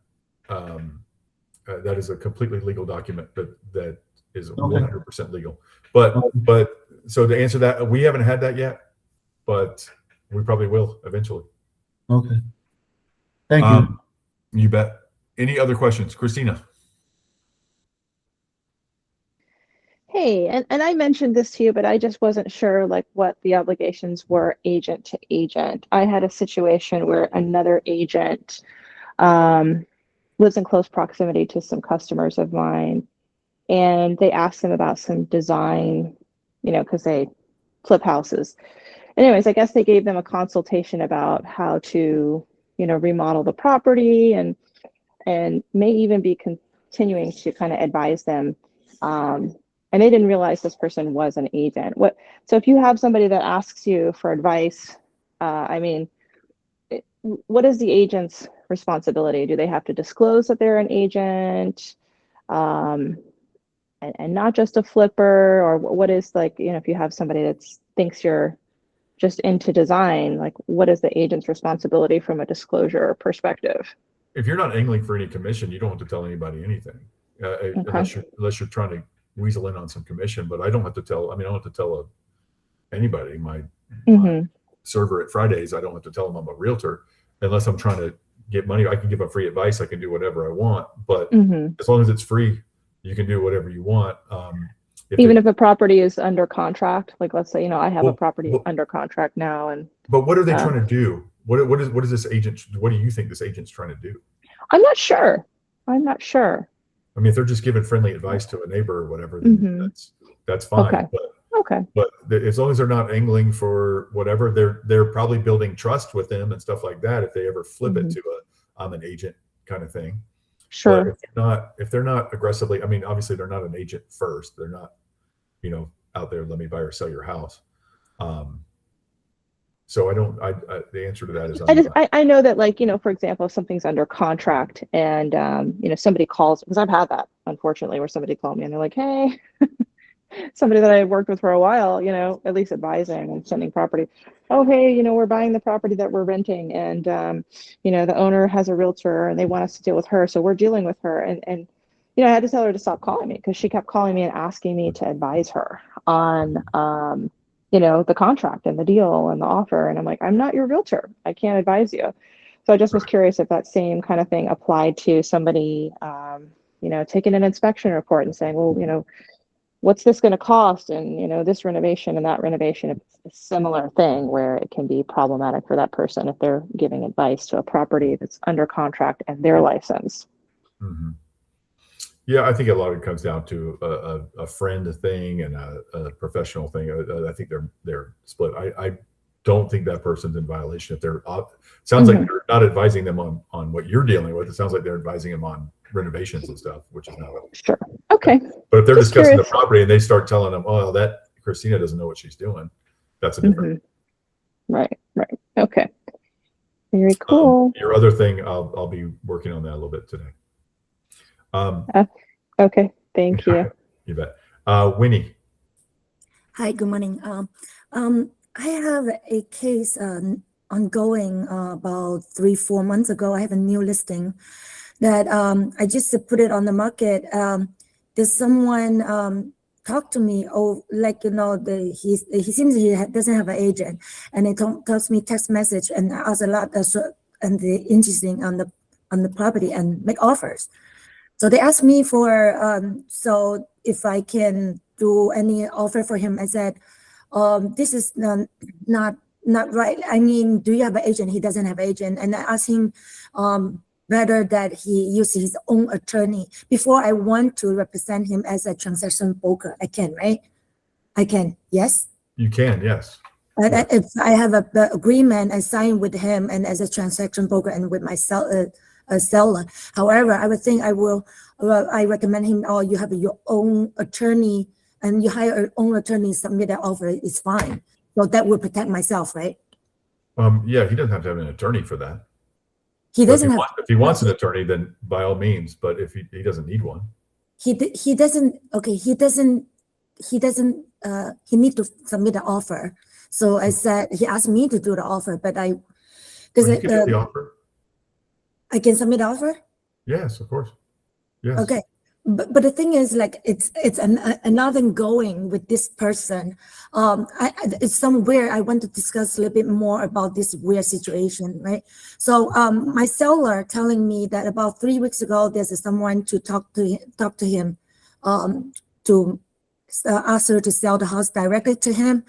That is a completely legal document, that is 100% legal. But so to answer that, we haven't had that yet, but we probably will eventually. Okay. Thank you. You bet. Any other questions, Christina? Hey, and I mentioned this to you, but I just wasn't sure like what the obligations were agent to agent. I had a situation where another agent lives in close proximity to some customers of mine, and they asked them about some design, because they flip houses. Anyways, I guess they gave them a consultation about how to, remodel the property and may even be continuing to kind of advise them. And they didn't realize this person was an agent. So if you have somebody that asks you for advice, what is the agent's responsibility? Do they have to disclose that they're an agent, and not just a flipper? Or what is, like, if you have somebody that thinks you're just into design, like, what is the agent's responsibility from a disclosure perspective? If you're not angling for any commission, you don't have to tell anybody anything, unless you're trying to weasel in on some commission. But I don't have to tell. I don't have to tell anybody. My server at Fridays, I don't have to tell them I'm a realtor, unless I'm trying to get money. I can give them free advice. I can do whatever I want. But as long as it's free, you can do whatever you want. If a property is under contract, like let's say, I have a property under contract now, but what are they trying to do? What is this agent? What do you think this agent's trying to do? I'm not sure. If they're just giving friendly advice to a neighbor or whatever, then that's fine. Okay. But as long as they're not angling for whatever, they're probably building trust with them and stuff like that. If they ever flip it to I'm an agent kind of thing. Sure. But if they're not aggressively, obviously they're not an agent first. They're not, out there, let me buy or sell your house. So the answer to that is I know that, like, for example, if something's under contract and, somebody calls, because I've had that, unfortunately, where somebody called me and they're like, hey, somebody that I had worked with for a while, at least advising and sending property. Oh, hey, we're buying the property that we're renting, and, the owner has a realtor and they want us to deal with her. So we're dealing with her. And I had to tell her to stop calling me, because she kept calling me and asking me to advise her on, the contract and the deal and the offer. And I'm like, I'm not your realtor. I can't advise you. So I just was curious if that same kind of thing applied to somebody, taking an inspection report and saying, well, what's this going to cost? And, this renovation and that renovation, it's a similar thing where it can be problematic for that person if they're giving advice to a property that's under contract and their license. Yeah, I think a lot of it comes down to a friend thing and a professional thing. I think they're split. I don't think that person's in violation if they're. Sounds like you're not advising them on what you're dealing with. It sounds like they're advising them on renovations and stuff, which is not. Sure. Okay. But if they're just discussing the property and they start telling them, "Oh, that Christina doesn't know what she's doing," that's a different. Right. Okay. Very cool. Your other thing, I'll be working on that a little bit today. Okay. Thank you. You bet. Winnie. Hi, good morning. I have a case ongoing about 3-4 months ago. I have a new listing that I just put it on the market. There's someone talk to me, he seems he doesn't have an agent, and he tells me text message and asks a lot and the interesting on the property and make offers. So they asked me for so if I can do any offer for him. I said, this is not right. Do you have an agent? He doesn't have an agent. And I asked him whether that he uses his own attorney before I want to represent him as a transaction broker. I can, right? I can, yes? You can, yes. If I have the agreement, I sign with him and as a transaction broker and with myself, seller. However, I would think I recommend him, oh, you have your own attorney and you hire your own attorney, submit that offer, it's fine. So that will protect myself, right? Yeah, he doesn't have to have an attorney for that. He But if doesn't have, if he wants an attorney, then by all means. But if he doesn't need one, he doesn't, okay, he need to submit the offer. So I said, he asked me to do the offer, but because he can do the offer. I can submit the offer? Yes, of course. Yes. Okay, but the thing is, like, it's another going with this person. It's somewhere I want to discuss a little bit more about this weird situation, right? So my seller telling me that about 3 weeks ago, there's someone to talk to him, to ask her to sell the house directly to him.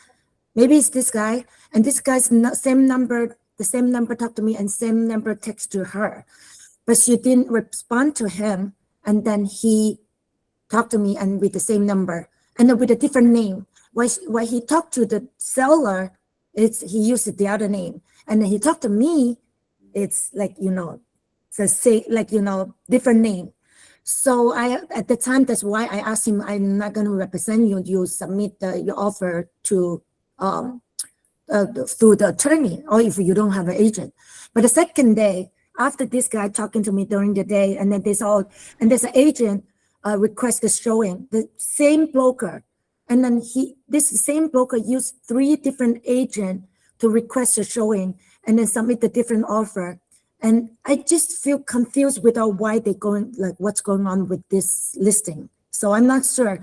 Maybe it's this guy, and this guy's same number, the same number talked to me and same number text to her, but she didn't respond to him. And then he talked to me and with the same number and then with a different name. When he talked to the seller, he used the other name. And then he talked to me, it's like, different name. So at the time, that's why I asked him, I'm not going to represent you. You submit your offer to through the attorney, or if you don't have an agent. But the second day, after this guy talking to me during the day, and then there's an agent request the showing, the same broker, and then this same broker used 3 different agents to request a showing, and then submit the different offer. And I just feel confused without why they're going, like, what's going on with this listing. So I'm not sure,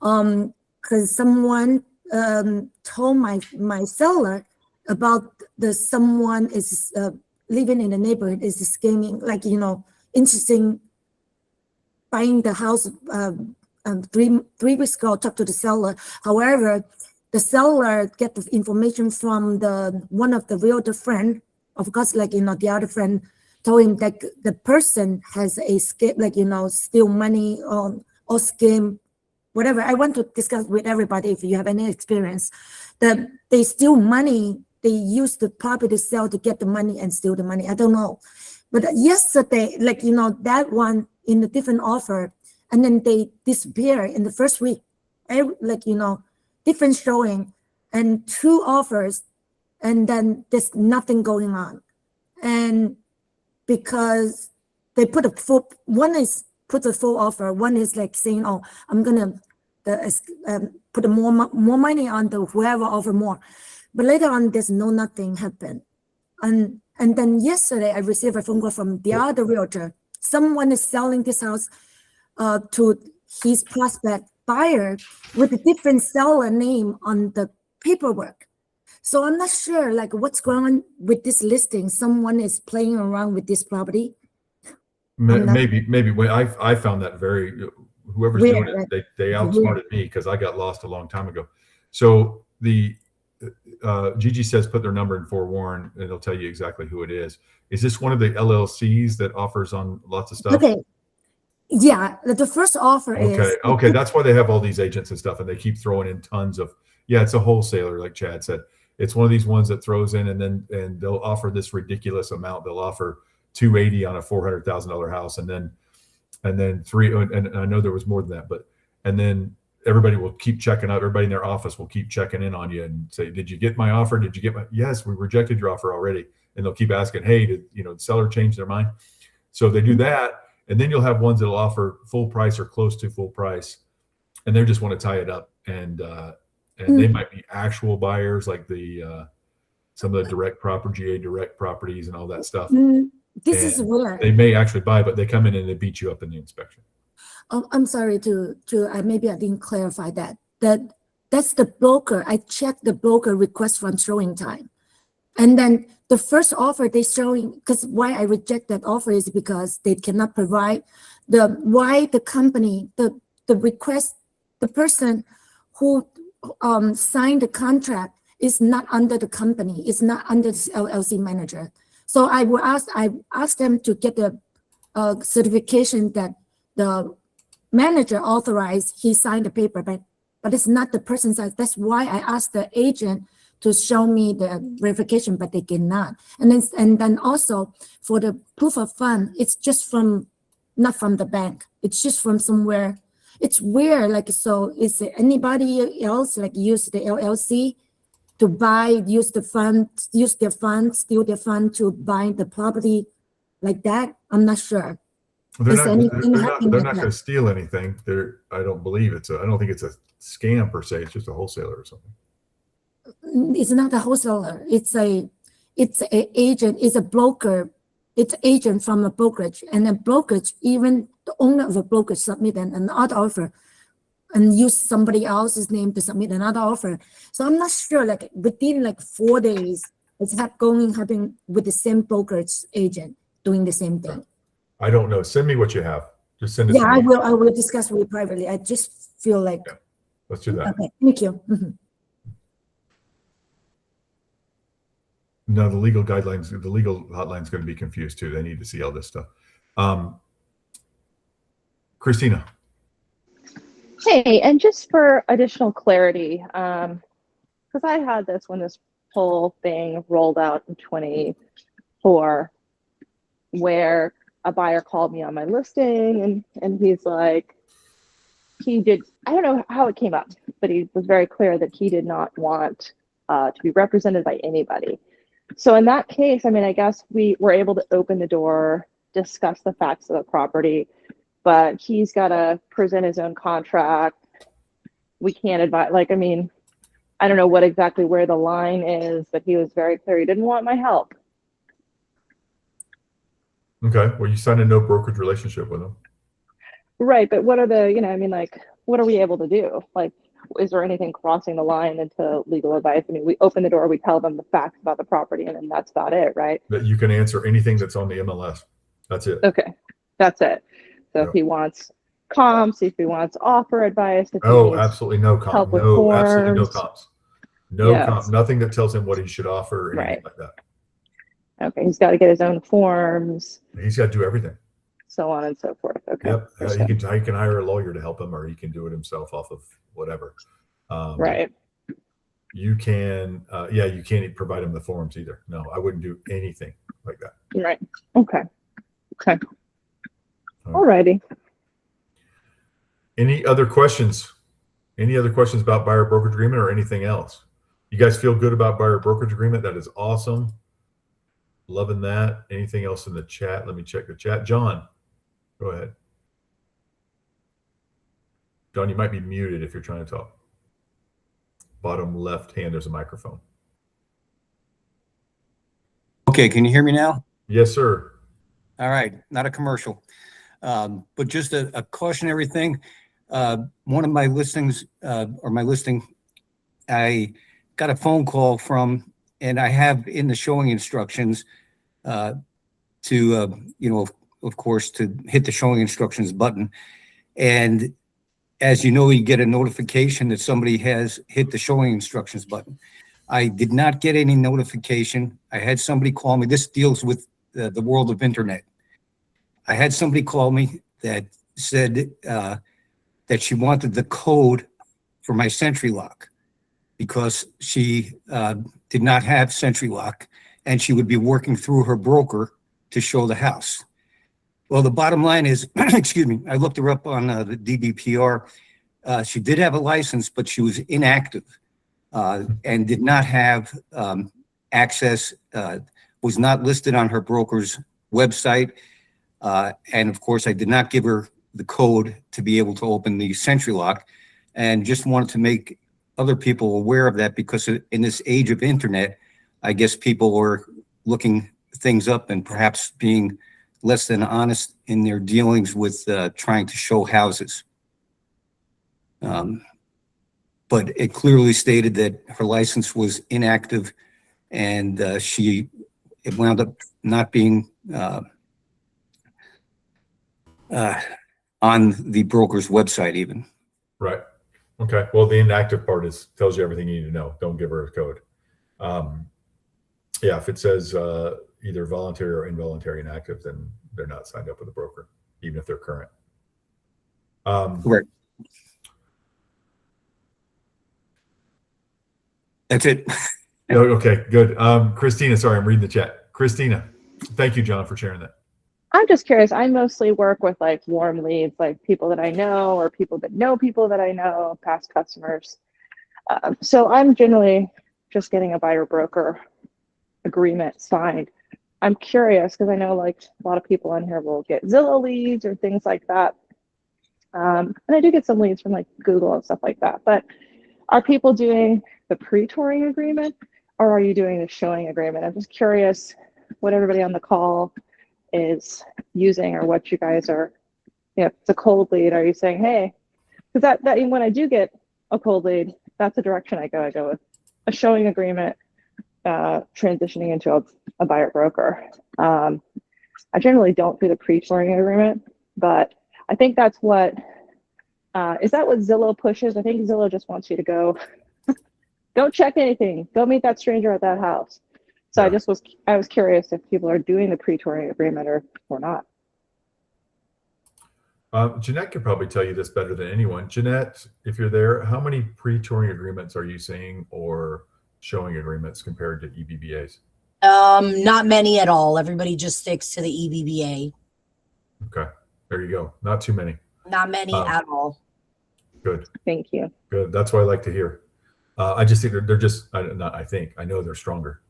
because someone told my seller about someone is living in the neighborhood is scamming, like, interesting, buying the house 3 weeks ago, talked to the seller. However, the seller get the information from one of the realtor friend. Of course, like, the other friend told him that the person has a scam, like, steal money or scam, whatever. I want to discuss with everybody, if you have any experience, that they steal money. They use the property sale to get the money and steal the money. I don't know. But yesterday, like, that one in a different offer, and then they disappear in the first week. Different showing and 2 offers, and then there's nothing going on. And because they put one is put a full offer, one is like saying, oh, I'm gonna put more money on the whoever offer more. But later on, there's nothing happened. And then yesterday, I received a phone call from the other realtor. Someone is selling this house to his prospect buyer with a different seller name on the paperwork. So I'm not sure, like, what's going on with this listing. Someone is playing around with this property. Maybe when I found that whoever's Weird, doing it, right? they outsmarted me, because I got lost a long time ago. So the Gigi says put their number in forewarn, and it'll tell you exactly who it is. Is this one of the LLCs that offers on lots of stuff? Okay. Yeah, the first offer is okay. That's why they have all these agents and stuff, and they keep throwing in tons of. Yeah, it's a wholesaler, like Chad said. It's one of these ones that throws in, and they'll offer this ridiculous amount. They'll offer $280 on a $400,000 house, and then 3. And I know there was more than that, and then everybody will keep checking out. Everybody in their office will keep checking in on you and say, "Did you get my offer? Did you get my?" Yes, we rejected your offer already. And they'll keep asking, "Hey, did the seller change their mind?" So they do that, and then you'll have ones that'll offer full price or close to full price, and they just want to tie it up, and they might be actual buyers, like some of the direct property, GA direct properties, and all that stuff. This is weird. They may actually buy, but they come in and they beat you up in the inspection. Oh, I'm sorry maybe I didn't clarify that. That's the broker. I checked the broker request from showing time. And then the first offer they showing, because why I reject that offer is because they cannot provide why the company, the request, the person who signed the contract is not under the company, it's not under the LLC manager. So I asked them to get the certification that the manager authorized, he signed the paper, but it's not the person's side. That's why I asked the agent to show me the verification, but they cannot. And then also for the proof of fund, it's just from, not from the bank. It's just from somewhere. It's weird. Like, so is there anybody else like use the LLC to buy, use their fund, steal their fund to buy the property like that? I'm not sure. They're Is not. anything They're happening not like going that? to steal anything. I don't believe it's. I don't think it's a scam per se. It's just a wholesaler or something. It's not a wholesaler. It's a agent. It's a broker. It's agent from a brokerage, and a brokerage, even the owner of a brokerage submit another offer and use somebody else's name to submit another offer. So I'm not sure, like within like 4 days, it's happening with the same brokerage agent doing the same thing. I don't know. Send me what you have. Just send it Yeah, to me. I will discuss with you privately. I just feel like, Yeah. Let's do that. okay, thank you. Mhm. No, the legal guidelines, the legal hotline's going to be confused too. They need to see all this stuff. Christina. Hey, and just for additional clarity, because I had this when this whole thing rolled out in 24, where a buyer called me on my listing and he's like, I don't know how it came up, but he was very clear that he did not want to be represented by anybody. So in that case, I mean, I guess we were able to open the door, discuss the facts of the property, but he's got to present his own contract. We can't advise, like, I mean, I don't know what exactly where the line is, but he was very clear he didn't want my help. Okay. Well, you signed a no brokerage relationship with them. Right, but what are the, I mean, like, what are we able to do? Like, is there anything crossing the line into legal advice? I mean, we open the door, we tell them the facts about the property, and then that's about it, right? That you can answer anything that's on the MLS. That's it. Okay, that's it. So Yeah. if he wants comps, if he wants offer advice, if he Oh, needs absolutely no comp. help with No, absolutely no forms. comps. No Yes. comp. Nothing that tells him what he should offer or anything Right. like that. Okay, he's got to get his own forms, He's got to do everything. so on and so forth. Okay. Yep. He understood. can hire a lawyer to help him, or he can do it himself off of whatever. Right. You can, you can't provide him the forms either. No, I wouldn't do anything like that. Right. Okay. Okay. All Alrighty. Any other questions? Any other questions about buyer brokerage agreement or anything else? You guys feel good about buyer brokerage agreement? That is awesome. Loving that. Anything else in the chat? Let me check the chat. John, go ahead. John, you might be muted if you're trying to talk. Bottom left hand, there's a microphone. Okay, can you hear me now? Yes, sir. All right, not a commercial, but just a cautionary thing. One of my listings, or my listing, I got a phone call from, and I have in the showing instructions to, of course, to hit the showing instructions button. And as you know, you get a notification that somebody has hit the showing instructions button. I did not get any notification. I had somebody call me. This deals with the world of internet. I had somebody call me that said that she wanted the code for my Sentry Lock because she did not have Sentry Lock, and she would be working through her broker to show the house. Well, the bottom line is, excuse me, I looked her up on the DBPR. She did have a license, but she was inactive and did not have access, was not listed on her broker's website. And of course, I did not give her the code to be able to open the Sentry Lock, and just wanted to make other people aware of that, because in this age of internet, I guess people were looking things up and perhaps being less than honest in their dealings with trying to show houses. But it clearly stated that her license was inactive, and it wound up not being on the broker's website even. Right. Okay. Well, the inactive part tells you everything you need to know. Don't give her a code. Yeah, if it says either voluntary or involuntary inactive, then they're not signed up with a broker, even if they're current. Right. That's it. No, okay, good. Christina, sorry, I'm reading the chat. Christina, thank you, John, for sharing that. I'm just curious. I mostly work with like warm leads, like people that I know or people that I know, past customers. So I'm generally just getting a buyer broker agreement signed. I'm curious because I know like a lot of people on here will get Zillow leads or things like that. And I do get some leads from like Google and stuff like that. But are people doing the pre-touring agreement or are you doing the showing agreement? I'm just curious what everybody on the call is using or what you guys are, if it's a cold lead, are you saying, hey, because that when I do get a cold lead, that's the direction I go with a showing agreement, transitioning into a buyer broker. I generally don't do the pre-touring agreement, but I think that's what, is that what Zillow pushes? I think Zillow just wants you to go, don't check anything, go meet that stranger at that house. So Yeah. I was curious if people are doing the pre-touring agreement or not. Jeanette could probably tell you this better than anyone. Jeanette, if you're there, how many pre-touring agreements are you seeing or showing agreements compared to EBBAs? Not many at all. Everybody just sticks to the EBBA. Okay, there you go. Not too many. Not many at all. Good. Thank you. Good. That's what I like to hear. I just think they're just, I know they're stronger.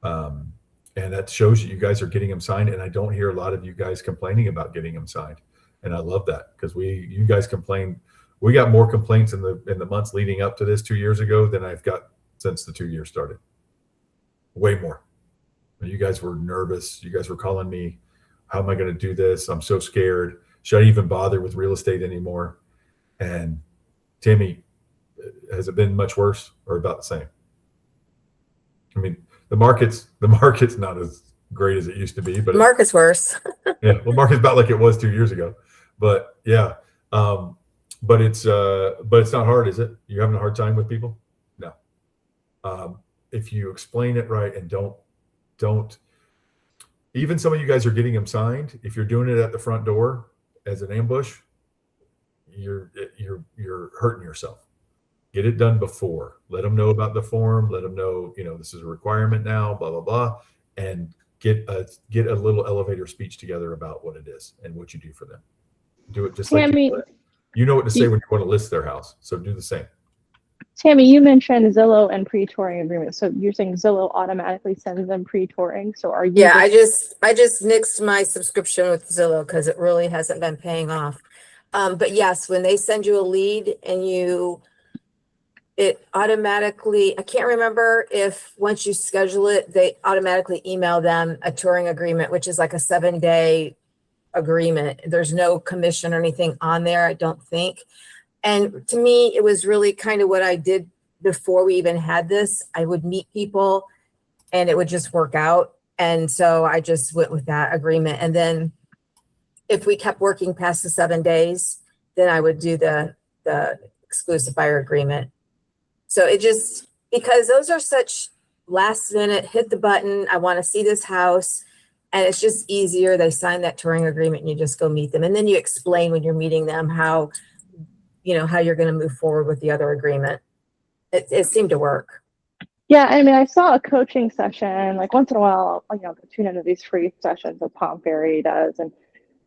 And that shows you guys are getting them signed. And I don't hear a lot of you guys complaining about getting them signed. And I love that because you guys complain. We got more complaints in the months leading up to this 2 years ago than I've got since the 2 years started. Way more. You guys were nervous. You guys were calling me, how am I going to do this? I'm so scared. Should I even bother with real estate anymore? And Tammy, has it been much worse or about the same? I mean, the market's not as great as it used to be, but Market's worse. yeah, well, market's about like it was 2 years ago. But yeah, but it's not hard, is it? You having a hard time with people? No. If you explain it right and don't even some of you guys are getting them signed. If you're doing it at the front door as an ambush, you're hurting yourself. Get it done before. Let them know about the form. Let them know, this is a requirement now, blah, blah, blah. And get a little elevator speech together about what it is and what you do for them. Do it just like Tammy, you know what to say when you want to list their house. So do the same. Tammy, you mentioned Zillow and pre-touring agreements. So you're saying Zillow automatically sends them pre-touring. So are you? Yeah, I just nixed my subscription with Zillow because it really hasn't been paying off. But yes, when they send you a lead and it automatically, I can't remember if once you schedule it, they automatically email them a touring agreement, which is like a 7-day agreement. There's no commission or anything on there, I don't think. And to me, it was really kind of what I did before we even had this. I would meet people and it would just work out. And so I just went with that agreement. And then if we kept working past the 7 days, then I would do the exclusive buyer agreement. So it just, because those are such last minute, hit the button, I want to see this house. And it's just easier. They sign that touring agreement and you just go meet them. And then you explain when you're meeting them how you're going to move forward with the other agreement. It seemed to work. Yeah, I mean, I saw a coaching session, like once in a while, tune into these free sessions that Tom Ferry does. And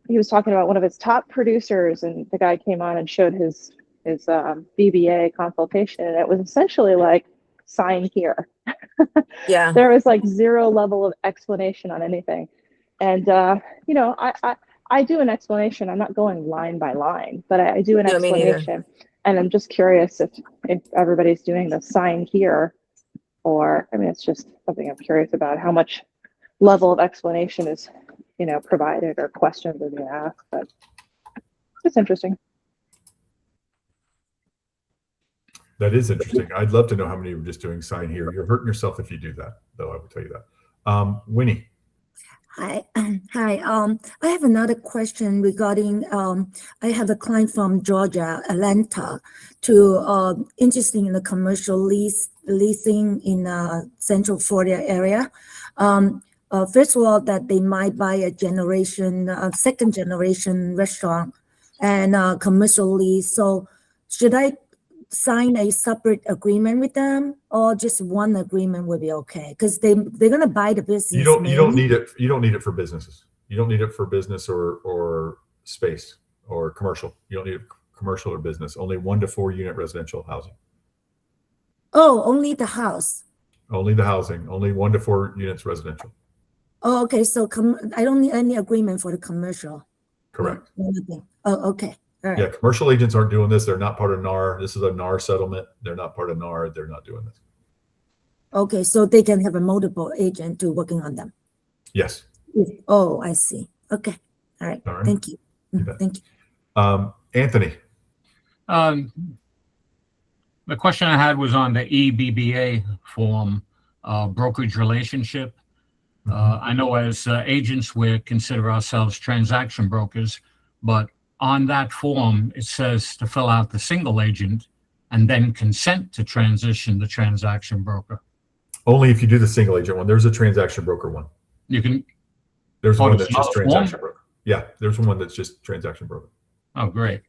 he was talking about one of his top producers and the guy came on and showed his BBA consultation. And it was essentially like, sign here. Yeah. There was like zero level of explanation on anything. And, I do an explanation. I'm not going line by line, but I do an explanation. And I'm just curious if everybody's doing the sign here or, I mean, it's just something I'm curious about how much level of explanation is, provided or questions are being asked, but it's interesting. That is interesting. I'd love to know how many are just doing sign here. You're hurting yourself if you do that, though. I will tell you that. Winnie. Hi. I have another question regarding, I have a client from Georgia, Atlanta, interested in the commercial leasing in Central Florida area. First of all, that they might buy a second generation restaurant and commercial lease. So should I sign a separate agreement with them, or just one agreement would be okay? Because they're gonna buy the business. You don't maybe. need it. You don't need it for businesses. You don't need it for business or space or commercial. You don't need it for commercial or business. Only 1 to 4 unit residential housing. Oh, only the house. Only the housing. Only 1 to 4 units residential. Oh, okay. So I don't need any agreement for the commercial. Correct. Nothing. Oh, okay. All right. Yeah, commercial agents aren't doing this. They're not part of NAR. This is a NAR settlement. They're not part of NAR. They're not doing this. Okay, so they can have a multiple agent to working on them. Yes. Oh, I see. Okay. All right. All right. Thank you. You bet. Thank you. Anthony. The question I had was on the EBBA form, brokerage relationship. I know as agents, we consider ourselves transaction brokers, but on that form, it says to fill out the single agent and then consent to transition the transaction broker. Only if you do the single agent one. There's a transaction broker one. You can, There's Oh, one there's that's just another form? transaction broker. Yeah, there's one that's just transaction broker. oh, great.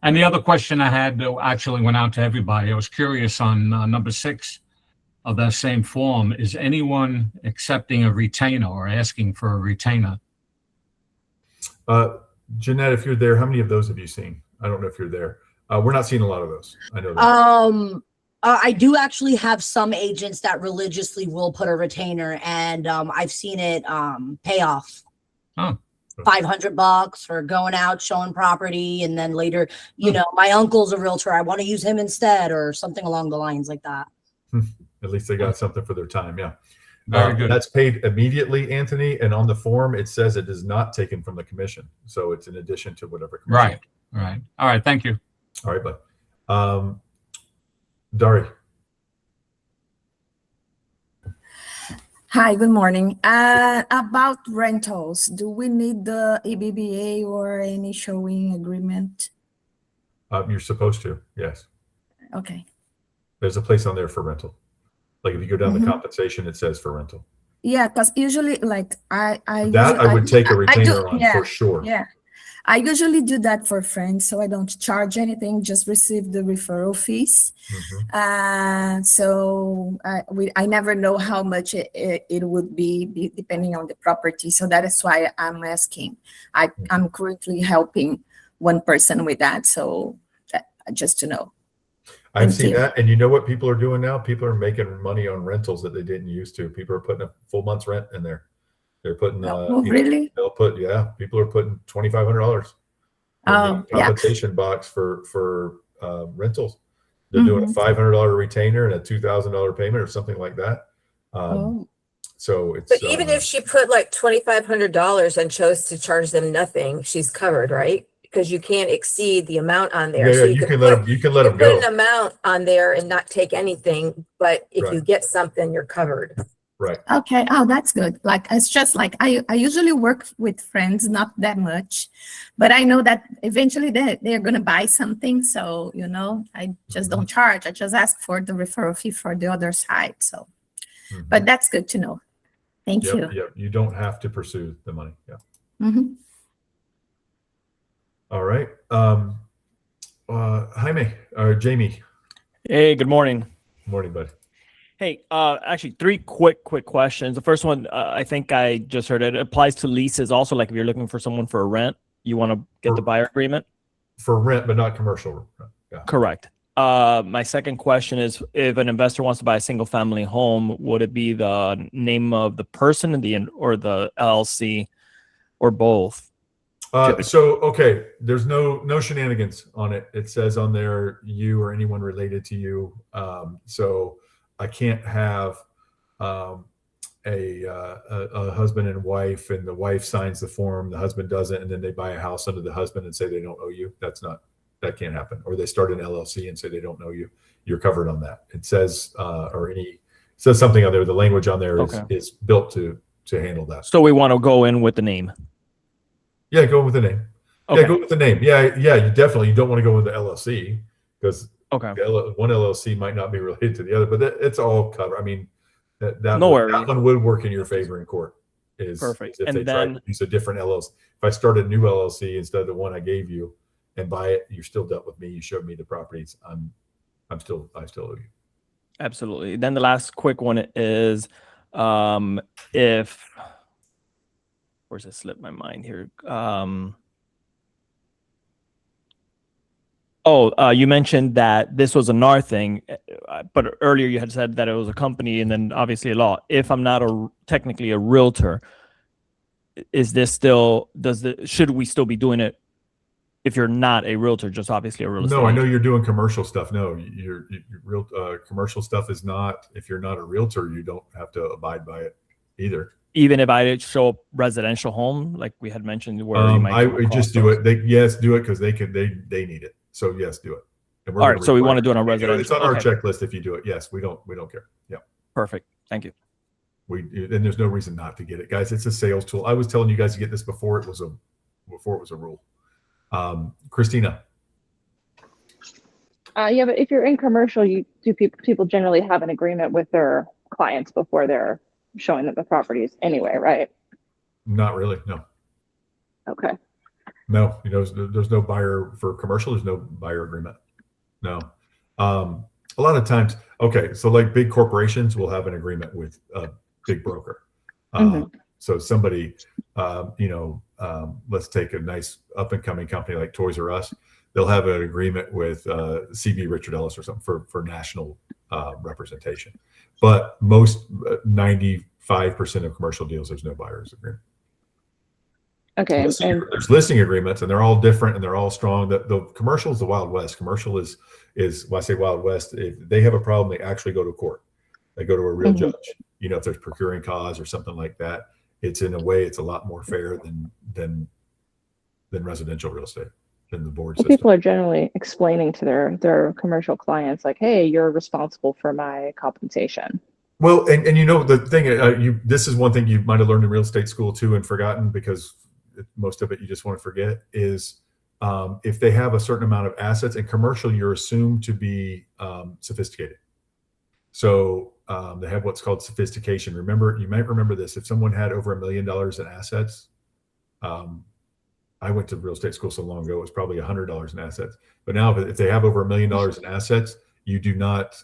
And the other question I had actually went out to everybody. I was curious on number 6 of that same form. Is anyone accepting a retainer or asking for a retainer? Jeanette, if you're there, how many of those have you seen? I don't know if you're there. We're not seeing a lot of those. I know that. I do actually have some agents that religiously will put a retainer, and I've seen it pay off. Oh. $500 for going out, showing property, and then later, my uncle's a realtor. I want to use him instead, or something along the lines like that. At least they got something for their time. Yeah. Very good. That's paid immediately, Anthony. And on the form, it says it is not taken from the commission. So it's in addition to whatever commission. Right. All right. Thank you. All right, bud. Dari. Hi, good morning. About rentals, do we need the EBBA or any showing agreement? You're supposed to. Yes. Okay. There's a place on there for rental. Like if you go down the Mhm. compensation, it says for rental. Yeah, because usually, like I That I would take a I do- retainer on yeah, for sure. Yeah, I usually do that for friends, so I don't charge anything, just receive the referral fees. Mhm. So I never know how much it would be depending on the property. So that is why I'm asking. I'm currently helping one person with that, so just to know. I've Thank seen you. that. And you know what people are doing now? People are making money on rentals that they didn't used to. People are putting a full month's rent in there. They're putting, Oh, really? they'll put, people are putting $2,500 in Oh, the yeah. compensation box for rentals. They're doing a Mhm. $500 retainer and a $2,000 payment or something like that. Oh. So it's, But even if she put like $2,500 and chose to charge them nothing, she's covered, right? Because you can't exceed the amount on there. yeah, So you can let them, you can let them put go. an amount on there and not take anything, but if you Right. get something, you're covered. Right. Okay. Oh, that's good. Like, it's just like I usually work with friends, not that much, but I know that eventually they're going to buy something. So, I just don't charge. I just ask for the referral fee for the other side. So, Mhm. but that's good to know. Thank you. Yep. You don't have to pursue the money. Yeah. Mhm. All right. Jaime or Jamie. Hey, good morning. Morning, bud. Hey, actually, 3 quick questions. The first one, I think I just heard it applies to leases also. Like if you're looking for someone for a rent, you want to get the buyer agreement? For rent, but not commercial rent. Yeah. Correct. My second question is, if an investor wants to buy a single family home, would it be the name of the person or the LLC or both? Okay, there's no shenanigans on it. It says on there, you or anyone related to you. So I can't have a husband and wife, and the wife signs the form, the husband doesn't, and then they buy a house under the husband and say they don't owe you. That can't happen. Or they start an LLC and say they don't know you. You're covered on that. It says says something on there. The language on there is built to handle that. So we want to go in with the name. Yeah, go with the name. Okay. Yeah, go with the name. Yeah. You don't want to go with the LLC because Okay. one LLC might not be related to the other, but it's all covered. I mean, that one would work in your favor in court. Perfect. If And they try to use a different LLC. If I start a new LLC instead of the one I gave you and buy it, you're still dealt with me. You showed me the properties. I still owe you. Absolutely. Then the last quick one is, if, where's it slipped my mind here? You mentioned that this was a NAR thing, but earlier you had said that it was a company and then obviously a law. If I'm not technically a realtor, is this still, should we still be doing it if you're not a realtor, just obviously a real estate No, I know agent? you're doing commercial stuff. No, your real commercial stuff is not. If you're not a realtor, you don't have to abide by it either. Even if I show up residential home, like we had mentioned, where you might I come would across just do those. it. Do it because they need it. So yes, do it. And we're All gonna right, so we require want to do it on it. It's residential. on our Okay, checklist if you do it. Yes, we don't care. Yeah. perfect. Thank you. And there's no reason not to get it, guys. It's a sales tool. I was telling you guys to get this before it was a rule. Christina. Yeah, but if you're in commercial, people generally have an agreement with their clients before they're showing them the properties anyway, right? Not really. No. Okay. No, there's no buyer for commercial. There's no buyer agreement. No. A lot of times, okay, so like big corporations will have an agreement with a big broker. So somebody, let's take a nice up and coming company like Toys R Us. They'll have an agreement with CB Richard Ellis or something for national representation. But most 95% of commercial deals, there's no buyer's agreement. Okay. There's listing agreements, and they're all different and they're all strong. The commercial is the Wild West. Commercial is when I say Wild West, if they have a problem, they actually go to court. They go to a real judge. If there's procuring cause or something like that, it's in a way it's a lot more fair than residential real estate, than the board system. People are generally explaining to their commercial clients like, hey, you're responsible for my compensation. Well, and the thing, this is one thing you might have learned in real estate school too and forgotten, because most of it you just want to forget, is if they have a certain amount of assets. In commercial, you're assumed to be sophisticated. So they have what's called sophistication. You might remember this. If someone had over $1 million in assets, I went to real estate school so long ago, it was probably $100 in assets. But now if they have over $1 million in assets, you do not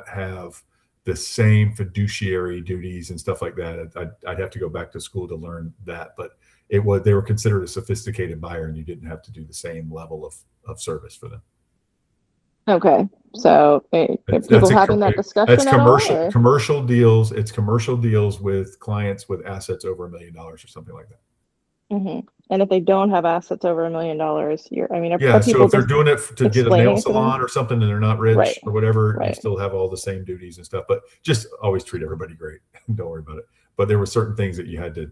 have the same fiduciary duties and stuff like that. I'd have to go back to school to learn that, but they were considered a sophisticated buyer, and you didn't have to do the same level of service for them. Okay, so people having that discussion that's commercial deals. It's commercial deals with clients with assets over $1 million or something like that. And if they don't have assets over $1 million, so if they're doing it to get a nail salon or something and they're not rich or whatever, you still have all the same duties and stuff. But just always treat everybody great. Don't worry about it. But there were certain things that you had to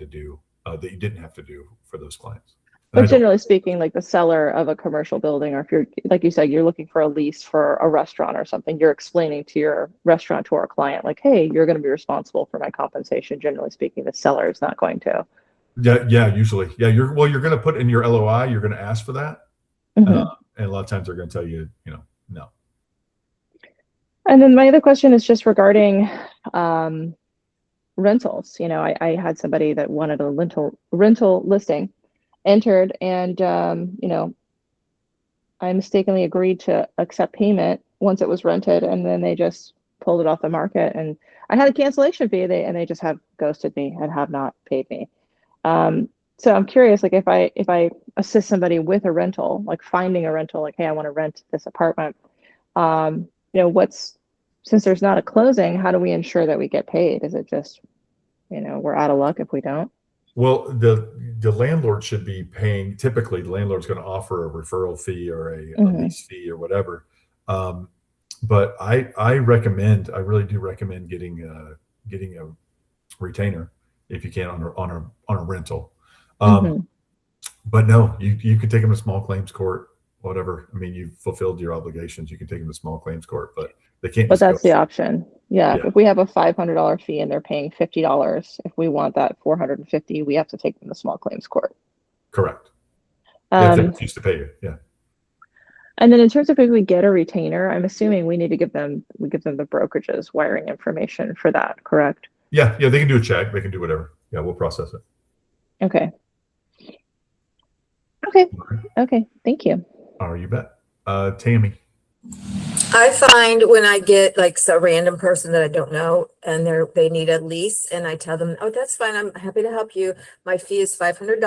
do that you didn't have to do for those clients. But generally speaking, like the seller of a commercial building, or if you're, like you said, you're looking for a lease for a restaurant or something, you're explaining to your restaurateur client, like, hey, you're going to be responsible for my compensation. Generally speaking, the seller is not going to. Yeah, usually. Yeah, you're going to put in your LOI, you're going to ask for that. And a lot of times they're going to tell you, no. And then my other question is just regarding rentals. I had somebody that wanted a rental listing entered, and I mistakenly agreed to accept payment once it was rented, and then they just pulled it off the market, and I had a cancellation fee, and they just have ghosted me and have not paid me. So I'm curious, like if I assist somebody with a rental, like finding a rental, like, hey, I want to rent this apartment, since there's not a closing, how do we ensure that we get paid? Is it just, we're out of luck if we don't? Well, the landlord should be paying. Typically, the landlord's going to offer a referral fee or a lease fee or whatever. But I really do recommend getting a retainer if you can on a rental. But no, you could take them to small claims court, whatever. I mean, you've fulfilled your obligations. You can take them to small claims court, but they can't. But that's the option. Yeah. If we have a $500 fee and they're paying $50, if we want that $450, we have to take them to small claims court. Correct. If they refuse to pay you, yeah. And then in terms of if we get a retainer, I'm assuming we give them the brokerage's wiring information for that, correct? Yeah, they can do a check. They can do whatever. Yeah, we'll process it. Okay. Thank you. Oh, you bet. Tammy. I find when I get like a random person that I don't know and they need a lease and I tell them, oh, that's fine. I'm happy to help you. My fee is $500.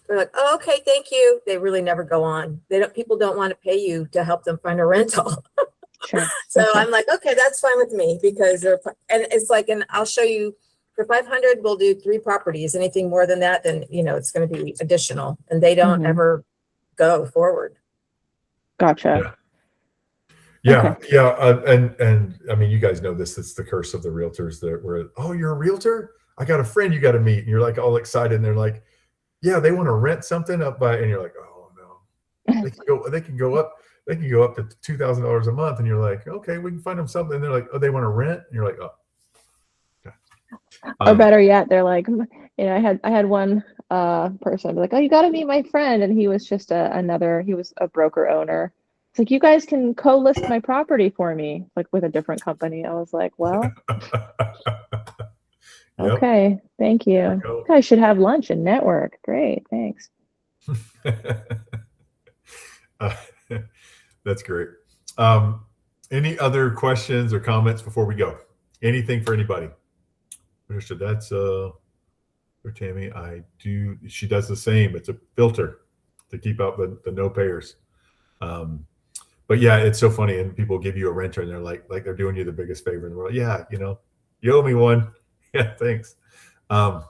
They're like, oh, okay, thank you. They really never go on. People don't want to pay you to help them find a rental. Sure. So Okay. I'm like, okay, that's fine with me because and it's like, and I'll show you for 500, we'll do 3 properties. Anything more than that, then, it's going to be additional and they don't Mhm. ever go forward. Gotcha. Yeah, Okay. yeah, and I mean, you guys know this. It's the curse of the realtors that where, oh, you're a realtor? I got a friend you got to meet, and you're like all excited, and they're like, yeah, they want to rent something up by, and you're like, oh no, they can go up to $2,000 a month, and you're like, okay, we can find them something. And they're like, oh, they want to rent, and you're like, oh, okay. Or better yet, they're like, I had one person be like, oh, you got to meet my friend, and he was just he was a broker owner. It's like, you guys can co-list my property for me, like with a different company. I was like, well, Yep. okay, thank you. There you go. You guys should have lunch and network. Great, thanks. Uh, that's great. Any other questions or comments before we go? Anything for anybody? Understood. That's for Tammy. She does the same. It's a filter to keep out the no payers. But yeah, it's so funny. And people give you a renter and they're like they're doing you the biggest favor in the world. Yeah, you owe me one. Yeah, thanks. All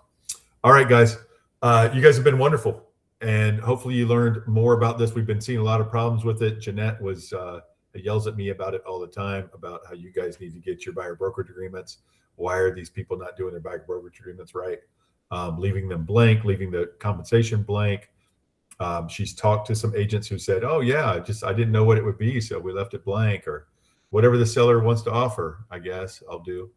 right, guys. You guys have been wonderful. And hopefully you learned more about this. We've been seeing a lot of problems with it. Jeanette yells at me about it all the time, about how you guys need to get your buyer brokerage agreements. Why are these people not doing their buyer brokerage agreements right? Leaving them blank, leaving the compensation blank. She's talked to some agents who said, oh yeah, I didn't know what it would be, so we left it blank, or whatever the seller wants to offer, I guess I'll do.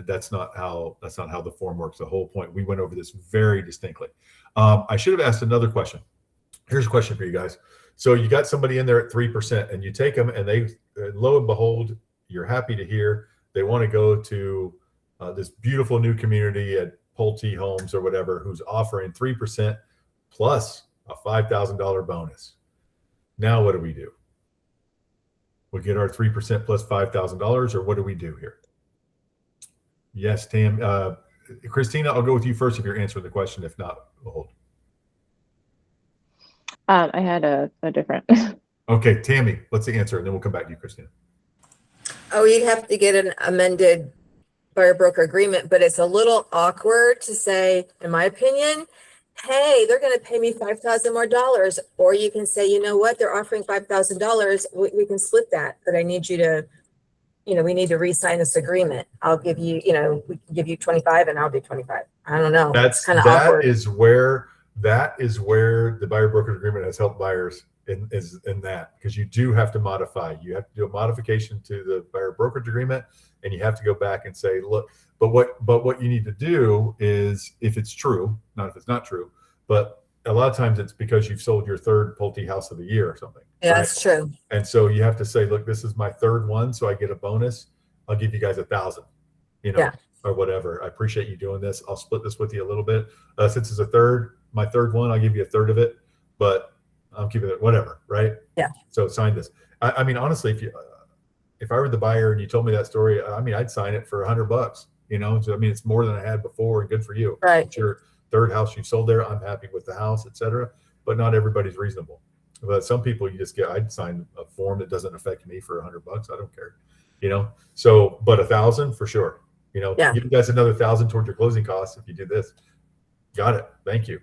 That's not how the form works. The whole point, we went over this very distinctly. I should have asked another question. Here's a question for you guys. So you got somebody in there at 3%, and you take them, and they, lo and behold, you're happy to hear they want to go to this beautiful new community at Pulte Homes or whatever, who's offering 3% plus a $5,000 bonus. Now what do we do? We get our 3% plus $5,000, or what do we do here? Yes, Tam. Christina, I'll go with you first if you're answering the question. If not, we'll hold. I had a different. Okay, Tammy, what's the answer? And then we'll come back to you, Christina. Oh, you'd have to get an amended buyer broker agreement, but it's a little awkward to say, in my opinion, hey, they're going to pay me $5,000 more dollars. Or you can say, you know what, they're offering $5,000. We can split that, but I need you to, we need to re-sign this agreement. I'll give you, we can give you 25 and I'll do 25. I don't know. It's kind of awkward. That is where the buyer brokerage agreement has helped buyers in that, because you do have to modify. You have to do a modification to the buyer brokerage agreement, and you have to go back and say, look, but what you need to do is, if it's true, not if it's not true, but a lot of times it's because you've sold your third Pulte house of the year or something. Yeah, right? that's true. And so you have to say, look, this is my third one, so I get a bonus. I'll give you guys 1,000, Yeah. or whatever. I appreciate you doing this. I'll split this with you a little bit. Since it's my third one, I'll give you a third of it, but I'm keeping it, whatever, right? Yeah. So sign this. I mean, honestly, if I were the buyer and you told me that story, I mean, I'd sign it for $100. So I mean, it's more than I had before, and good for you. Right. It's your third house you've sold there. I'm happy with the house, etc. But not everybody's reasonable. But some people, I'd sign a form that doesn't affect me for $100. I don't care. So, but 1,000 for sure. Yeah. Give you guys another 1,000 towards your closing costs if you do this. Got it. Thank you.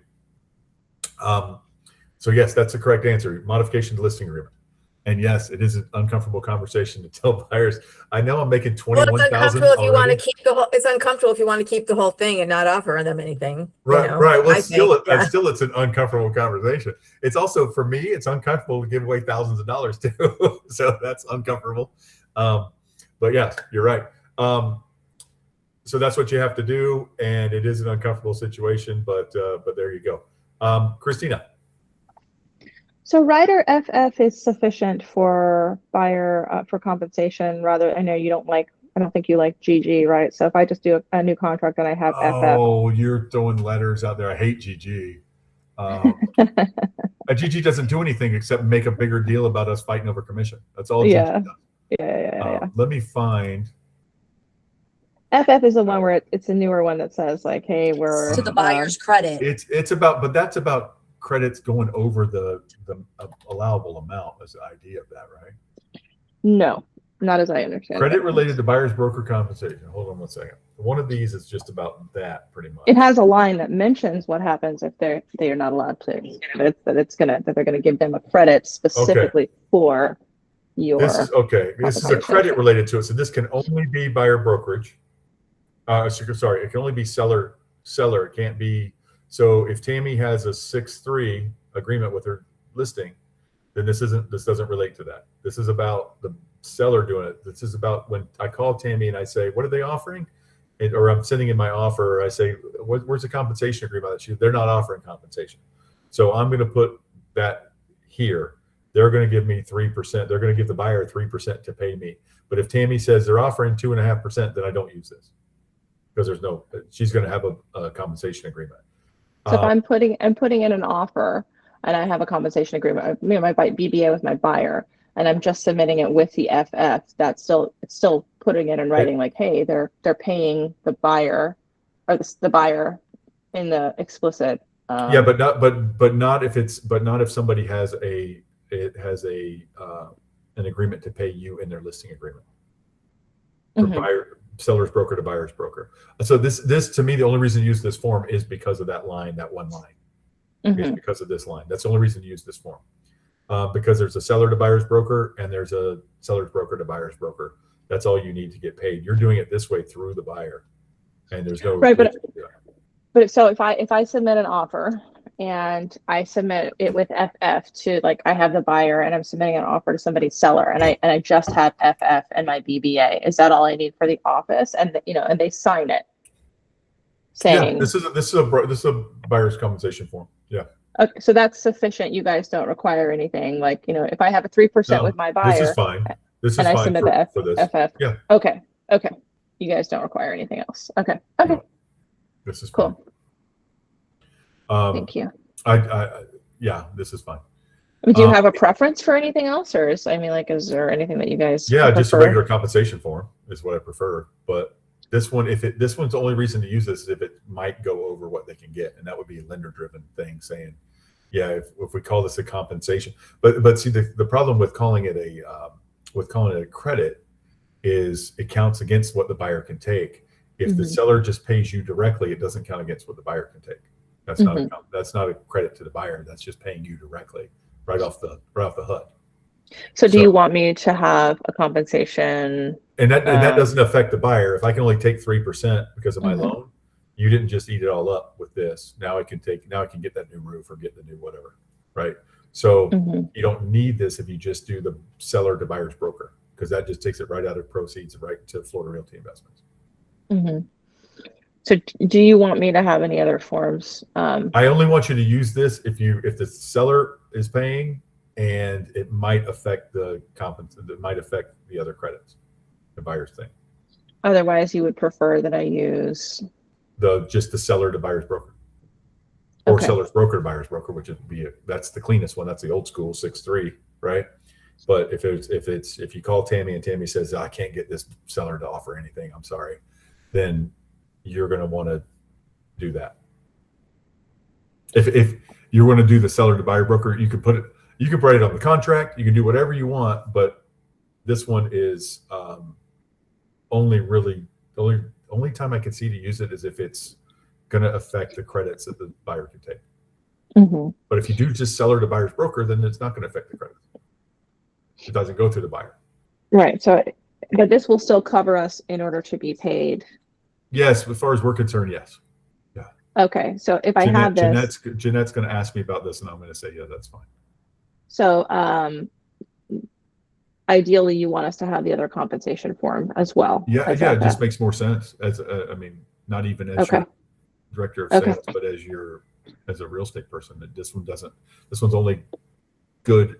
So yes, that's the correct answer. Modification to listing agreement. And yes, it is an uncomfortable conversation to tell buyers. I know I'm making 21,000 if you want to already. keep it's uncomfortable if you want to keep the whole thing and not offer them anything. Right, right. Well, still, yeah. it's an uncomfortable conversation. It's also, for me, it's uncomfortable to give away thousands of dollars too. So that's uncomfortable. But yes, you're right. So that's what you have to do, and it is an uncomfortable situation. But there you go. Christina. So Rider FF is sufficient for buyer for compensation. Rather, I know you don't like. I don't think you like GG, right? So if I just do a new contract and I have FF. Oh, you're throwing letters out there. I hate GG. GG doesn't do anything except make a bigger deal about us fighting over commission. That's all Yeah. GG does. Yeah. Let me find. FF is the one where it's a newer one that says like, hey, we're To the buyer's credit. It's about, but that's about credits going over the allowable amount. Is the idea of that, right? No, not as I understand Credit it. related to buyer's broker compensation. Hold on one second. One of these is just about that, pretty much. It has a line that mentions what happens if they are not allowed to. That they're gonna give them a credit specifically for your. This is okay. This is a compensation. credit related to it. So this can only be buyer brokerage. Sorry, it can only be seller. It can't be. So if Tammy has a 6-3 agreement with her listing, then this doesn't relate to that. This is about the seller doing it. This is about when I call Tammy and I say, what are they offering? Or I'm sending in my offer. Or I say, where's the compensation agreement? They're not offering compensation. So I'm going to put that here. They're going to give me 3%. They're going to give the buyer 3% to pay me. But if Tammy says they're offering 2.5%, then I don't use this because she's going to have a compensation agreement. So if I'm putting in an offer and I have a compensation agreement, I might buy BBA with my buyer, and I'm just submitting it with the FF, it's still putting it in writing like, hey, they're paying the buyer or the buyer in the explicit. Yeah, but not if somebody has an agreement to pay you in their listing agreement. Seller's broker to buyer's broker. So this to me, the only reason to use this form is because of that one line. It's because of this line. That's the only reason to use this form. Because there's a seller to buyer's broker and there's a seller's broker to buyer's broker. That's all you need to get paid. You're doing it this way through the buyer, and there's no right. But so if I submit an offer and I submit it with FF to, like, I have the buyer and I'm submitting an offer to somebody's seller and I just have FF and my BBA, is that all I need for the office? And and they sign it saying, yeah, this is a buyer's compensation form. Yeah. Okay, so that's sufficient. You guys don't require anything like, if I have a 3% with my buyer. This is fine. This is and fine I submit for this. FF. Yeah. Okay. You guys don't require anything else. Okay. No, this is cool. Fine. Thank you. Yeah, this is fine. Do you have a preference for anything else, or is there anything that you guys? Yeah, prefer? just a regular compensation form is what I prefer. But this one, this one's the only reason to use this is if it might go over what they can get, and that would be a lender-driven thing saying, yeah, if we call this a compensation, but see the problem with calling it a credit is it counts against what the buyer can take. If the seller just pays you directly, it doesn't count against what the buyer can take. That's not a credit to the buyer. That's just paying you directly right off the HUD. So do you want me to have a compensation? And that doesn't affect the buyer. If I can only take 3% because of my loan, you didn't just eat it all up with this. Now I can get that new roof or get the new whatever, right? So you don't need this if you just do the seller to buyer's broker, because that just takes it right out of proceeds right to Florida Realty Investments. So do you want me to have any other forms? I only want you to use this if the seller is paying, and it might affect the other credits, the buyer's thing. Otherwise, you would prefer that I use just the seller to buyer's broker, or seller's broker to buyer's broker, which would be that's the cleanest one. That's the old school 6-3, right? But if you call Tammy and Tammy says, I can't get this seller to offer anything, I'm sorry, then you're going to want to do that. If you want to do the seller to buyer broker, you can write it on the contract. You can do whatever you want, but this one is only time I can see to use it is if it's going to affect the credits that the buyer can take. But if you do just seller to buyer's broker, then it's not going to affect the credits. It doesn't go through the buyer. Right. So, but this will still cover us in order to be paid. Yes, as far as we're concerned, yes. Yeah. Okay. So if I have this, Jeanette's going to ask me about this, and I'm going to say, yeah, that's fine. So, ideally, you want us to have the other compensation form as well. Yeah, it just makes more sense not even as your director of sales, but as a real estate person. This one's only good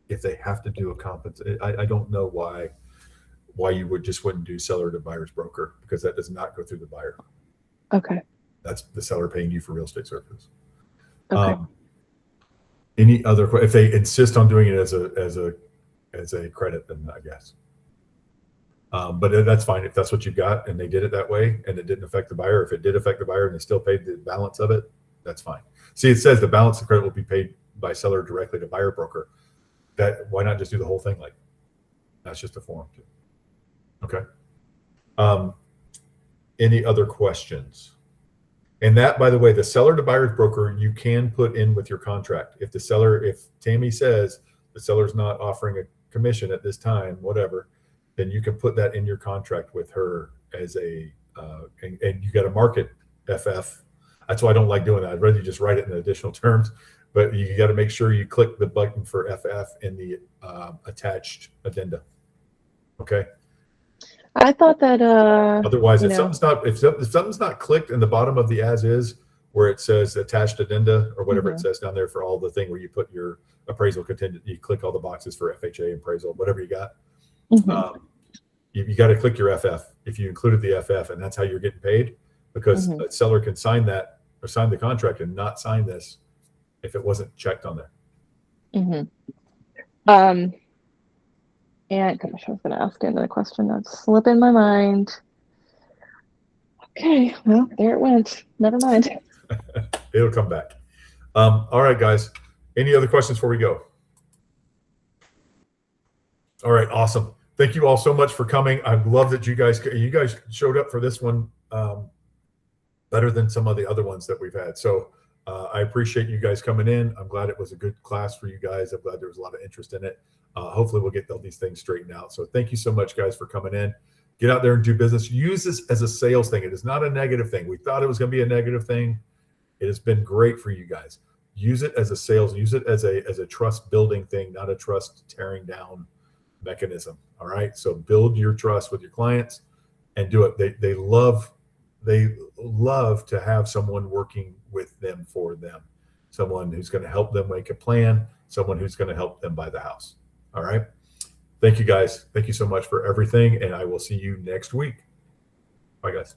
if they have to do a compensation. I don't know why you wouldn't do seller to buyer's broker, because that does not go through the buyer. Okay. That's the seller paying you for real estate services. Okay. Any other, if they insist on doing it as a credit, then I guess. But that's fine if that's what you got and they did it that way and it didn't affect the buyer. If it did affect the buyer and they still paid the balance of it, that's fine. See, it says the balance of credit will be paid by seller directly to buyer broker. That, why not just do the whole thing like that's just a form too. Okay. Any other questions? And that, by the way, the seller to buyer's broker, you can put in with your contract. If the seller, if Tammy says the seller's not offering a commission at this time, whatever, then you can put that in your contract with her as a, and you got to mark it FF. That's why I don't like doing that. I'd rather you just write it in additional terms, but you got to make sure you click the button for FF in the attached addenda. Okay. I thought that Otherwise, you if know, something's not clicked in the bottom of the as is, where it says attached addenda or whatever it Mhm. says down there for all the thing where you put your appraisal contingent, you click all the boxes for FHA appraisal, whatever you got. Mhm. You got to click your FF if you included the FF, and that's how you're getting paid, because Mhm. a seller can sign that or sign the contract and not sign this if it wasn't checked on there. Mhm. And gosh, I was going to ask another question that's slipping my mind. Okay, well, there it went. Never mind. It'll come back. All right, guys. Any other questions before we go? All right, awesome. Thank you all so much for coming. I love that you guys showed up for this one better than some of the other ones that we've had. So I appreciate you guys coming in. I'm glad it was a good class for you guys. I'm glad there was a lot of interest in it. Hopefully we'll get all these things straightened out. So thank you so much, guys, for coming in. Get out there and do business. Use this as a sales thing. It is not a negative thing. We thought it was going to be a negative thing. It has been great for you guys. Use it as a sales. Use it as a trust building thing, not a trust tearing down mechanism. All right. So build your trust with your clients and do it. They love to have someone working with them for them, someone who's going to help them make a plan, someone who's going to help them buy the house. All right. Thank you, guys. Thank you so much for everything. And I will see you next week. Bye, guys.